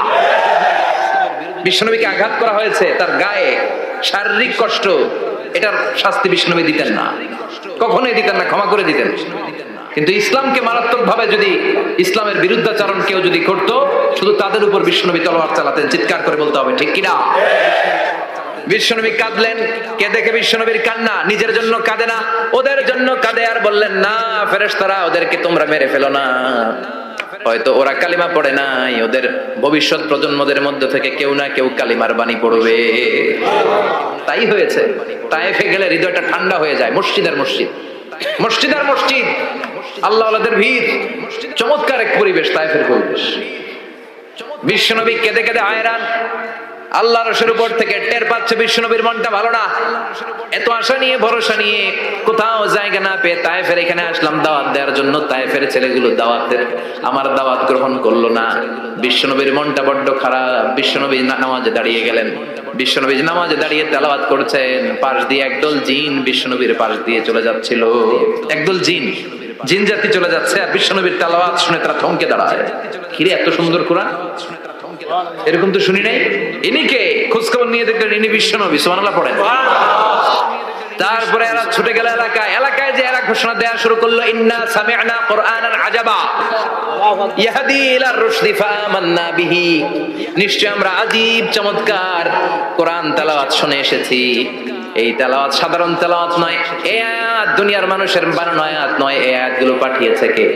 বিশ্বনবীকে আঘাত করা হয়েছে, তার গায়ে শারীরিক কষ্ট, এটার শাস্তি বিশ্বনবী দিতেন না, কখনোই দিতেন না, ক্ষমা করে দিতেন। কিন্তু ইসলামকে মারাত্মক ভাবে যদি ইসলামের বিরুদ্ধাচরণ কেউ যদি করতো, শুধু তাদের উপর বিশ্বনবী তলোয়ার চালাতেন। চিৎকার করে বলতে হবে ঠিক কিনা? বিশ্বনবী কাঁদলেন। কে দেখে বিশ্বনবীর কান্না? নিজের জন্য কাঁদে না, ওদের জন্য কাঁদে। আর বললেন, না ফেরেশতারা, ওদেরকে তোমরা মেরে ফেলো না, হয়তো ওরা কালিমা পড়ে নাই, ওদের ভবিষ্যৎ প্রজন্মদের মধ্যে থেকে কেউ না কেউ কালিমার বাণী পড়বে। তাই হয়েছে, তায়েফে গেলে হৃদয়টা ঠান্ডা হয়ে যায়। মসজিদ আর মসজিদ, মসজিদ আর মসজিদ, আল্লাহ আল্লাহদের ভিড়, চমৎকার এক পরিবেশ তায়েফের পরিবেশ। বিশ্বনবী কেঁদে কেঁদে হায়রান, আল্লাহ রসের উপর থেকে টের পাচ্ছে বিশ্বনবীর মনটা ভালো না। এত আশা নিয়ে ভরসা নিয়ে কোথাও জায়গা না পেয়ে তায়েফের এখানে আসলাম দাওয়াত দেওয়ার জন্য। তায়েফের ছেলেগুলো দাওয়াতের আমার দাওয়াত গ্রহণ করলো না। বিশ্বনবীর মনটা বড্ড খারাপ। বিশ্বনবী নামাজে দাঁড়িয়ে গেলেন। বিশ্বনবী নামাজে দাঁড়িয়ে তেলাওয়াত করছেন, পাশ দিয়ে একদল জিন বিশ্বনবীর পাশ দিয়ে চলে যাচ্ছিল। একদল জিন, জিন জাতি চলে যাচ্ছে, আর বিশ্বনবীর তেলাওয়াত শুনে তারা থমকে দাঁড়ায়। কিরে এত সুন্দর কোরআন, এরকম তো শুনি নাই। ইনি কে? খোঁজখবর নিয়ে দেখলেন ইনি বিশ্বনবী। সুবহানাল্লাহ পড়েন। তারপরে এরা ছুটে গেল এলাকায়। এলাকায় যে এরা ঘোষণা দেওয়া শুরু করলো, ইন্না সামি'না কুরআনান আজাবা ইয়াহদি ইলার রুশদি ফামান্না বিহি। নিশ্চয় আমরা আজীব চমৎকার কোরআন তেলাওয়াত শুনে এসেছি। এই তেলাওয়াত সাধারণ তেলাওয়াত নয়, এই আয়াত দুনিয়ার মানুষের বানানো আয়াত নয়। এই আয়াতগুলো পাঠিয়েছে কে?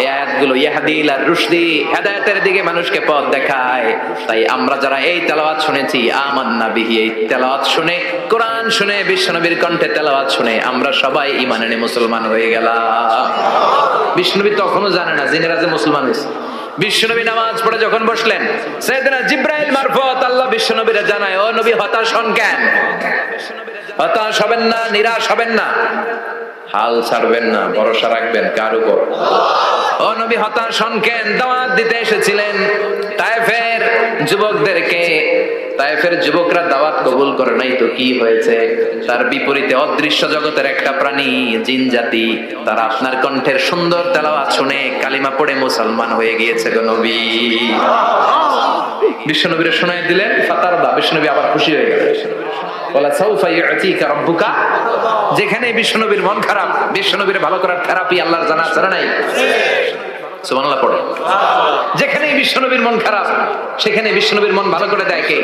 এই আয়াতগুলো ইয়াহদি ইলার রুশদি, হেদায়েতের দিকে মানুষকে পথ দেখায়। তাই আমরা যারা এই তেলাওয়াত শুনেছি, আমান্না বিহি, এই তেলাওয়াত শুনে, কোরআন শুনে, বিশ্বনবীর কণ্ঠে তেলাওয়াত শুনে আমরা সবাই ঈমান এনে মুসলমান হয়ে গেলাম। বিশ্বনবী তখনও জানে না জিনেরা যে মুসলমান হয়েছে। বিশ্বনবী নামাজ পড়ে যখন বসলেন, সাইয়েদনা জিবরাইল মারফত আল্লাহ বিশ্বনবীরে জানায়, ও নবী হতাশ হন কেন? হতাশ হবেন না, নিরাশ হবেন না, হাল ছাড়বেন না, ভরসা রাখবেন কার উপর? ও নবী হতাশ হন কেন? দাওয়াত দিতে এসেছিলেন তায়েফের যুবকদেরকে। তায়েফের যুবকরা দাওয়াত কবুল করে নাই তো কি হয়েছে? তার বিপরীতে অদৃশ্য জগতের একটা প্রাণী, জিন জাতি, তারা আপনার কণ্ঠের সুন্দর তেলাওয়াত শুনে কালিমা পড়ে মুসলমান হয়ে গিয়েছে গো নবী। বিশ্বনবীরে শোনায় দিলেন, ফাতারদা, বিশ্বনবী আবার খুশি হয়ে গেলেন। ওয়ালা সাউফা ইউতিকা রাব্বুকা। যেখানে বিশ্বনবীর মন খারাপ, বিশ্বনবীর ভালো করার থেরাপি আল্লাহর জানা আছে না নাই? সুবহানাল্লাহ পড়ে। যেখানে বিশ্বনবীর মন খারাপ, সেখানে বিশ্বনবীর মন ভালো করে দেয় কে?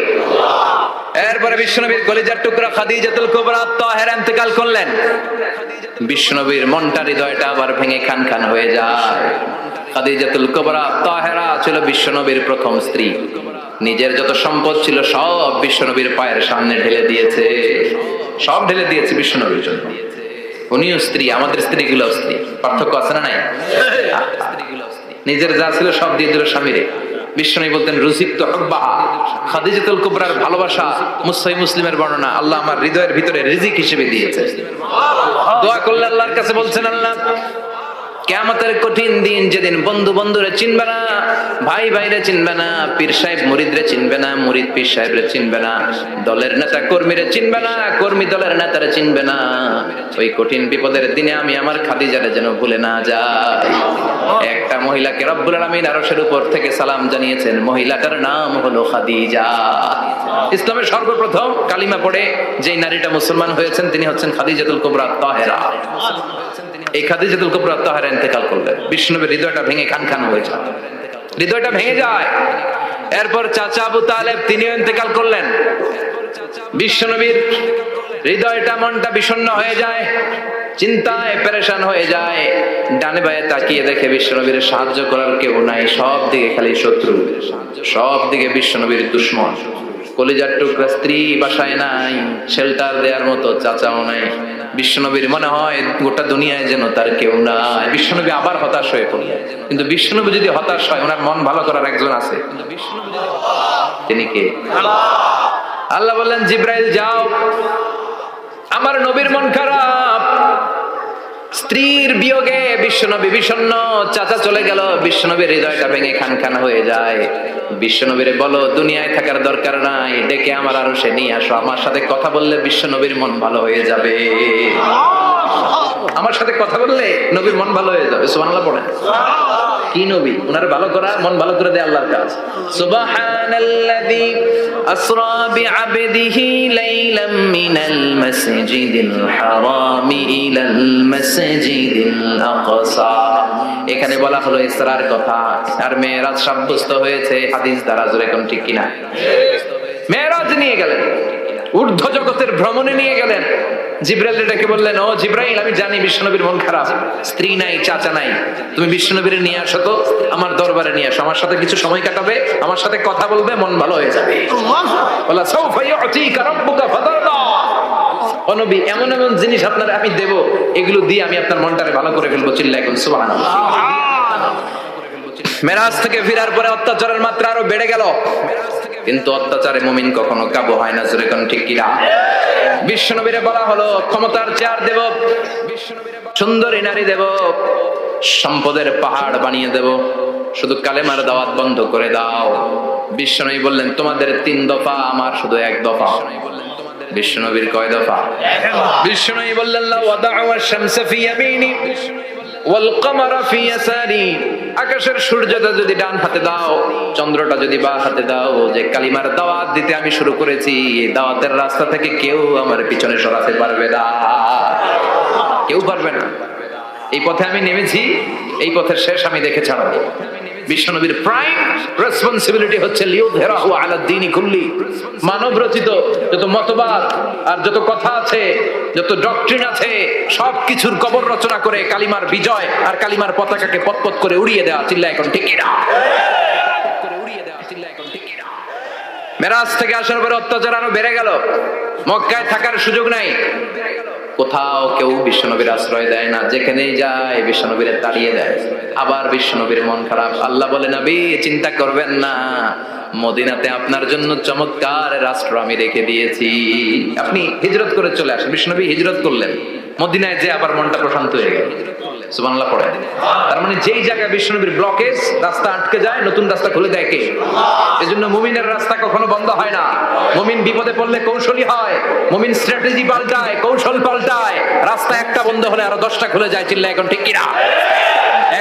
এরপরে বিশ্বনবীর কলিজার টুকরা খাদিজাতুল কুবরা তাহেরা ইন্তেকাল করলেন। বিশ্বনবীর মনটা, হৃদয়টা আবার ভেঙে খান খান হয়ে যায়। খাদিজাতুল কুবরা তাহেরা ছিল বিশ্বনবীর প্রথম স্ত্রী। নিজের যত সম্পদ ছিল সব বিশ্বনবীর পায়ের সামনে ঢেলে দিয়েছে, সব ঢেলে দিয়েছে বিশ্বনবীর জন্য। উনিও স্ত্রী, আমাদের স্ত্রীগুলো স্ত্রী, পার্থক্য আছে না নাই? নিজের যা ছিল সব দিয়ে দিল স্বামীরে। বিশ্বনবী বলতেন, রুজিকতু হুব্বাহা। খাদিজাতুল কুবরার ভালোবাসা মুসলিম মুসলিমের বর্ণনা, আল্লাহ আমার হৃদয়ের ভিতরে রিজিক হিসেবে দিয়েছে। দোয়া করলে আল্লাহর কাছে বলছেন, আল্লাহ কিয়ামতের কঠিন দিন, যেদিন বন্ধু বন্ধুরে চিনবে না, ভাই ভাইরে চিনবে না, পীর সাহেব মুরিদরে চিনবে না, মুরিদ পীর সাহেবরে চিনবে না, দলের নেতা কর্মীরে চিনবে না, কর্মী দলের নেতারে চিনবে না, ওই কঠিন বিপদের দিনে আমি আমার খাদিজারে যেন ভুলে না যাই। একটা মহিলাকে রব্বুল আলামিন আরশের উপর থেকে সালাম জানিয়েছেন, মহিলাটার নাম হলো খাদিজা। ইসলামের সর্বপ্রথম কালিমা পড়ে যেই নারীটা মুসলমান হয়েছেন তিনি হচ্ছেন খাদিজাতুল কুবরা তাহেরা। এই খাদিজাতুল কুবরা তাহেরা ইন্তেকাল করলেন। বিশ্বনবীর হৃদয়টা ভেঙে খান খান হয়ে যায়, হৃদয়টা ভেঙে যায়। এরপর চাচা আবু তালেব তিনিও ইন্তেকাল করলেন। বিশ্বনবীর হৃদয়টা, মনটা বিষণ্ণ হয়ে যায়, চিন্তায় পেরেশান হয়ে যায়। ডানে বায়ে তাকিয়ে দেখে বিশ্বনবীর সাহায্য করার কেউ নাই, সব দিকে খালি শত্রু, সব দিকে বিশ্বনবীর দুশ্মন। কলিজার টুকরা স্ত্রী বাসায় নাই, শেল্টার দেওয়ার মতো চাচাও নাই। বিশ্বনবীর মনে হয় গোটা দুনিয়ায় যেন তার কেউ নাই। বিশ্বনবী আবার হতাশ হয়ে পড়লেন। কিন্তু বিশ্বনবী যদি হতাশ হয়, ওনার মন ভালো করার একজন আছে। তিনি কে? আল্লাহ বললেন, জিব্রাইল যাও, আমার নবীর মন খারাপ, স্ত্রীর বিয়োগে বিশ্বনবী বিষণ্ণ, চাচা চলে গেল, বিশ্বনবীর হৃদয়টা ভেঙে খান খান হয়ে যায়। বিশ্বনবীরে বলো দুনিয়ায় থাকার দরকার নাই, ডেকে আমার আরশে নিয়ে আসো, আমার সাথে কথা বললে বিশ্বনবীর মন ভালো হয়ে যাবে। আমার সাথে কথা বললে নবীর মন ভালো হয়ে যাবে। সুবহানাল্লাহ পড়েন। কি নবী? উনার ভালো করা, মন ভালো করে দেয় আল্লাহর কাজ। সুবহানাল্লাযী আসরা বিআবদিহি লাইলাম মিনাল মাসজিদিল হারামি ইলাল মাসজিদিল আকসা। এখানে বলা হলো ইসরার কথা, আর মেরাজ সাব্যস্ত হয়েছে হাদিস দ্বারা। জোরে কোন ঠিক কিনা? মেরাজ নিয়ে গেলেন, ঊর্ধ্ব জগতের ভ্রমণে নিয়ে গেলেন। জিব্রাইল ডেকে বললেন, ও জিব্রাইল, আমি জানি বিশ্বনবীর মন খারাপ, স্ত্রী নাই, চাচা নাই, তুমি বিশ্বনবীর নিয়ে আসো তো, আমার দরবারে নিয়ে আসো, আমার সাথে কিছু সময় কাটাবে, আমার সাথে কথা বলবে, মন ভালো হয়ে যাবে। বলা সাউফা ইউতিকা রাব্বুকা ফাতারদা, ও নবী, এমন এমন জিনিস আপনার আমি দেব, এগুলো দিয়ে আমি আপনার মনটারে ভালো করে ফেলবো। চিল্লায় এখন সুবহানাল্লাহ। মেরাজ থেকে ফেরার পরে অত্যাচারের মাত্রা আরো বেড়ে গেল, কিন্তু অত্যাচারে মুমিন কখনো কাবু হয় না। জোরে কোন ঠিক কিনা? বিশ্বনবীরে বলা হলো ক্ষমতার চেয়ার দেব, সুন্দরী নারী দেব, সম্পদের পাহাড় বানিয়ে দেব, শুধু কালেমার দাওয়াত বন্ধ করে দাও। বিশ্বনবী বললেন, তোমাদের 3 দফা, আমার শুধু 1 দফা। বিশ্বনবীর কয় দফা? বিশ্বনবী বললেন, লা ওয়াদা'u আশ-শামসা ফি ইয়ামিনি ওয়াল কামারা ফি ইয়াসারি, আকাশের সূর্যটা যদি ডান হাতে দাও, চন্দ্রটা যদি বাঁ হাতে দাও, যে কালিমার দাওয়াত দিতে আমি শুরু করেছি, এই দাওয়াতের রাস্তা থেকে কেউ আমার পিছনে সরাতে পারবে না, কেউ পারবে না। এই পথে আমি নেমেছি, এই পথের শেষ আমি দেখে ছাড়াবো। বিশ্বনবীর প্রাইম রেসপন্সিবিলিটি হচ্ছে লিউযহিরাহু আলা দ্বীনি কুল্লি, মানব রচিত যত মতবাদ আর যত কথা আছে, যত ডক্ট্রিন আছে, সবকিছুর কবর রচনা করে কালিমার বিজয় আর কালিমার পতাকাকে পতপত করে উড়িয়ে দেওয়া। চিল্লায় এখন ঠিক কিনা? মেরাজ থেকে আসার পরে অত্যাচার আরো বেড়ে গেল, মক্কায় থাকার সুযোগ নাই, কোথাও কেউ বিশ্বনবীর আশ্রয় দেয় না, যেখানেই যায় বিশ্বনবীর তাড়িয়ে দেয়। আবার বিশ্বনবীর মন খারাপ, আল্লাহ বলে, নবী চিন্তা করবেন না, মদিনাতে আপনার জন্য চমৎকার রাষ্ট্র আমি রেখে দিয়েছি, আপনি হিজরত করে চলে আসেন। বিশ্বনবী হিজরত করলেন, মদিনায় যে আবার মনটা প্রশান্ত হয়ে গেল। সুবহানাল্লাহ পড়ে। তার মানে যেই জায়গায় বিশ্বনবীর ব্লকেজ, রাস্তা আটকে যায়, নতুন রাস্তা খুলে দেয় কে? এজন্য মুমিনের রাস্তা কখনো বন্ধ হয় না। মুমিন বিপদে পড়লে কৌশলী হয়, মুমিন স্ট্র্যাটেজি পাল্টায়, কৌশল পাল্টায়, রাস্তা একটা বন্ধ হলে আরো 10টা খুলে যায়। চিল্লায় এখন ঠিক কিনা?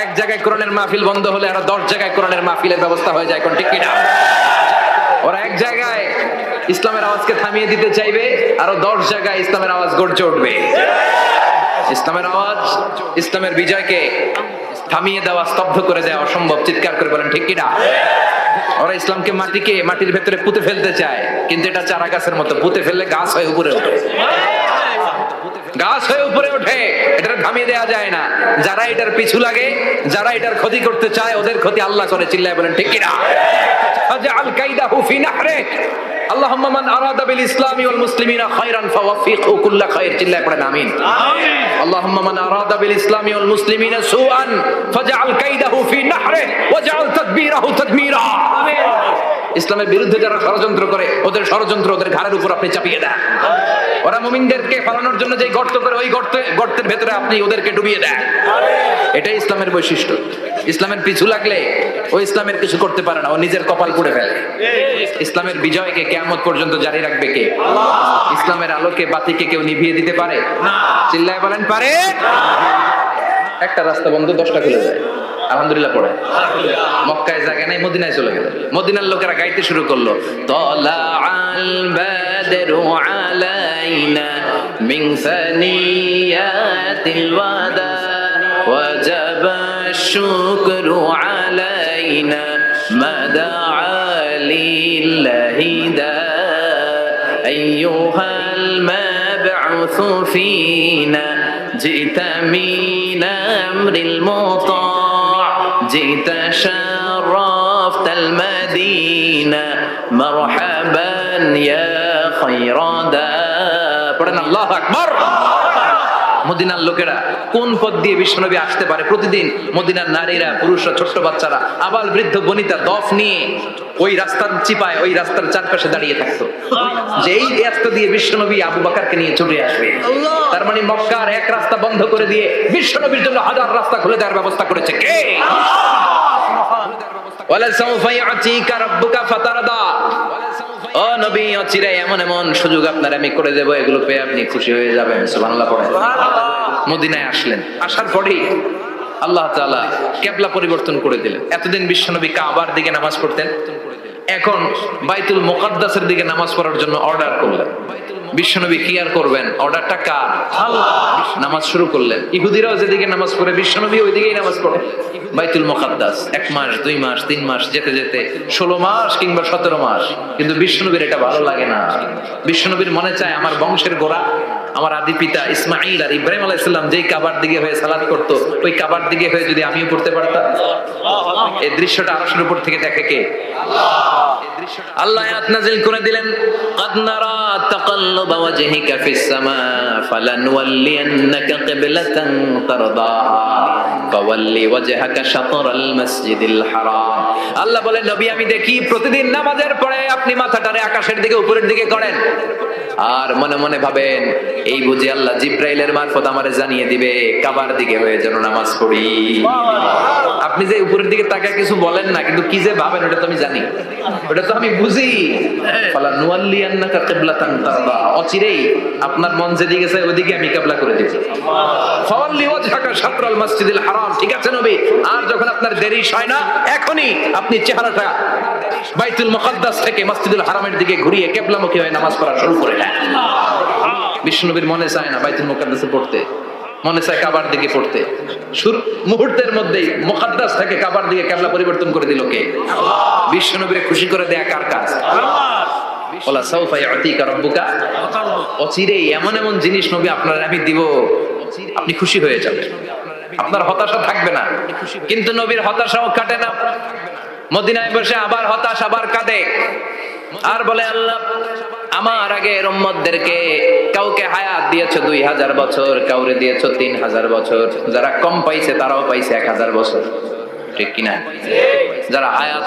এক জায়গায় কোরআনের মাহফিল বন্ধ হলে আরো 10 জায়গায় কোরআনের মাহফিলের ব্যবস্থা হয়ে যায়। এখন ঠিক কিনা? ওরা এক জায়গায় ইসলামের আওয়াজকে থামিয়ে দিতে চাইবে, আরো 10 জায়গায় ইসলামের আওয়াজ গর্জে উঠবে। ইসলামের আওয়াজ, ইসলামের বিজয়কে থামিয়ে দেওয়া, স্তব্ধ করে দেওয়া অসম্ভব। চিৎকার করে বলেন ঠিক কিনা? ওরা ইসলামকে মাটির ভেতরে পুঁতে ফেলতে চায়, কিন্তু এটা চারা গাছের মতো, পুঁতে ফেললে গাছ হয়ে উপরে ওঠে, গাছ হয়ে উপরে ওঠে, এটা থামিয়ে দেওয়া যায় না। যারা এটার পিছু লাগে, যারা এটার ক্ষতি করতে চায়, ওদের ক্ষতি আল্লাহ করে। চিল্লায় বলেন ঠিক কিনা? ফাজআল কাইদাহু ফি নাহরিক, আল্লাহুম্মা মান আরাদা বিল ইসলামি ওয়াল মুসলিমিনা খায়রান ফাওয়াফিকহু কুল্লা খায়র। চিল্লায় পড়েন আমিন। আল্লাহুম্মা মান আরাদা বিল ইসলামি ওয়াল মুসলিমিনা সুআন ফাজআল কাইদাহু ফি নাহরিক ওয়াজআল তাদবীরাহু তাদমীরা। আমিন। ইসলামের বিরুদ্ধে যারা ষড়যন্ত্র করে, ওদের ষড়যন্ত্র ওদের ঘাড়ের উপর আপনি চাপিয়ে দেন। ওরা মুমিনদেরকে ফালানোর জন্য যে গর্ত করে, ওই গর্তের ভেতরে আপনি ওদেরকে ডুবিয়ে দেন। এটাই ইসলামের বৈশিষ্ট্য। ইসলামের পিছু লাগলে ও ইসলামের কিছু করতে পারে না, ও নিজের কপাল পুড়ে ফেলে। ইসলামের বিজয়কে কিয়ামত পর্যন্ত জারি রাখবে কে? ইসলামের আলোকে বাতিকে কেউ নিভিয়ে দিতে পারে? চিল্লায় বলেন পারে? একটা রাস্তা বন্ধ, 10টা খুলে যায়। আলহামদুলিল্লাহ পড়ে। মক্কায় জায়গা নাই, মদিনায় চলে গেল। মদিনার লোকেরা গাইতে শুরু করলো, তলা আল বাদরু আলাইনা মিন সানিয়াতিল ওয়াদা ওয়াজাবা শুকরু আলাইনা মাদা লিল্লাহি দা আইয়ুহাল মাবউসু ফিনা জিতা মিন আমরিল মুতা جئت شرفت المدينة مرحبا يا خير دا পড়েন আল্লাহু আকবার। মদিনার লোকেরা কোন পথ দিয়ে বিশ্বনবী আসতে পারে? প্রতিদিন মদিনার নারীরা, পুরুষরা, ছোট্ট বাচ্চারা, আবাল বৃদ্ধ বনিতা দফ নিয়ে ওই রাস্তার চিপায়, ওই রাস্তার চারপাশে দাঁড়িয়ে থাকতো, যে এই রাস্তা দিয়ে বিশ্বনবী আবু বকরকে নিয়ে ছুটে আসবে। তার মানে মক্কার এক রাস্তা বন্ধ করে দিয়ে বিশ্বনবীর জন্য হাজার রাস্তা খুলে দেওয়ার ব্যবস্থা করেছে কে? ওয়ালা সাউফা ইয়াতিকা রাব্বুকা ফাতারদা, ও নবী, অচিরে এমন এমন সুযোগ আপনার আমি করে দেব, এগুলো পেয়ে আপনি খুশি হয়ে যাবেন। সুবহানাল্লাহ পড়েন। মদিনায় আসলেন, আসার পরেই আল্লাহ তাআলা কিবলা পরিবর্তন করে দিলেন। এতদিন বিশ্বনবী কাবার দিকে নামাজ পড়তেন, এখন বাইতুল মুকাদ্দাসের দিকে নামাজ পড়ার জন্য অর্ডার করলেন। বিশ্বনবী কি আর করবেন, অর্ডারটা কার? আল্লাহ। নামাজ শুরু করলেন। ইহুদিরাও যেদিকে নামাজ পড়ে, বিশ্বনবী ওইদিকেই নামাজ পড়ে। বাইতুল মুকাদ্দাস 1 মাস 2 মাস 3 মাস যেতে যেতে 16 মাস কিংবা 17 মাস, কিন্তু বিশ্বনবীর এটা ভালো লাগে না। বিশ্বনবীর মনে চায় আমার বংশের গোড়া, আমার আদি পিতা ইসমাঈল আর ইব্রাহিম আলাইহিস সালাম যেই কাবার দিকে হয়ে সালাত করতো, ওই কাবার দিকে হয়ে যদি আমিও পড়তে পারতাম। এই দৃশ্যটা আরশের উপর থেকে দেখে কে? আল্লাহ আয়াত নাযিল করে দিলেন, قد نرى تقلب وجهك في السماء فلنولينك قبلة ترضاها فول وجهك شطر المسجد الحرام। আল্লাহ বলেন, নবী আমি দেখি প্রতিদিন নামাজের পরে আপনি মাথাটারে আকাশের দিকে উপরের দিকে করেন, আর মনে মনে ভাবেন এই বুঝি আল্লাহ জিব্রাইলের মারফত আমারে জানিয়ে দিবে কাবার দিকে হয়ে যেন নামাজ পড়ি। আপনি যে উপরের দিকে তাকায় কিছু বলেন না, কিন্তু কি যে ভাবেন ওটা তো আমি জানি, ওটা তো আমি বুঝি। ফালা নুয়াল্লিয়ান্নাকা কিবলাতান তারদা, অচিরেই আপনার মন যেদিকে চায় ওদিকে আমি কিবলা করে দেব। ফাওয়াল্লি ওয়াজহাকা শাতরাল মাসজিদিল হারাম, ঠিক আছে নবী? আর যখন আপনার দেরি হয় না, এখনই আপনি চেহারাটা বাইতুল মুকাদ্দাস থেকে মসজিদুল হারামের দিকে ঘুরিয়ে কিবলামুখী হয়ে নামাজ পড়া শুরু করে দেন। বিষ্ণুনবীর মনে চায় না বাইতুল মুকাদ্দাসে পড়তে, মনে চায় কাবার দিকে পড়তে। মুহূর্তের মধ্যেই মুকাদ্দাস থেকে কাবার দিকে কিবলা পরিবর্তন করে দিল কে? বিষ্ণুনবীরে খুশি করে দেয়া কার কাজ? ওয়ালা সাউফা ইয়াতিকা রাব্বুকা, অচিরেই এমন এমন জিনিস নবী আপনার আমি দিব, আপনি খুশি হয়ে যাবেন, আপনার হতাশা থাকবে না। কিন্তু নবীর হতাশাও কাটে না। মদিনায় বসে আবার হতাশ, আবার কাঁদে, আর বলে আল্লাহ আমার আগের উম্মতদেরকে কাউকে হায়াত দিয়েছো 2000 বছর, কাউরে দিয়েছো 3000 বছর, যারা কম পাইছে তারাও পাইছে 1000 বছর, ঠিক কিনা? যারা হায়াত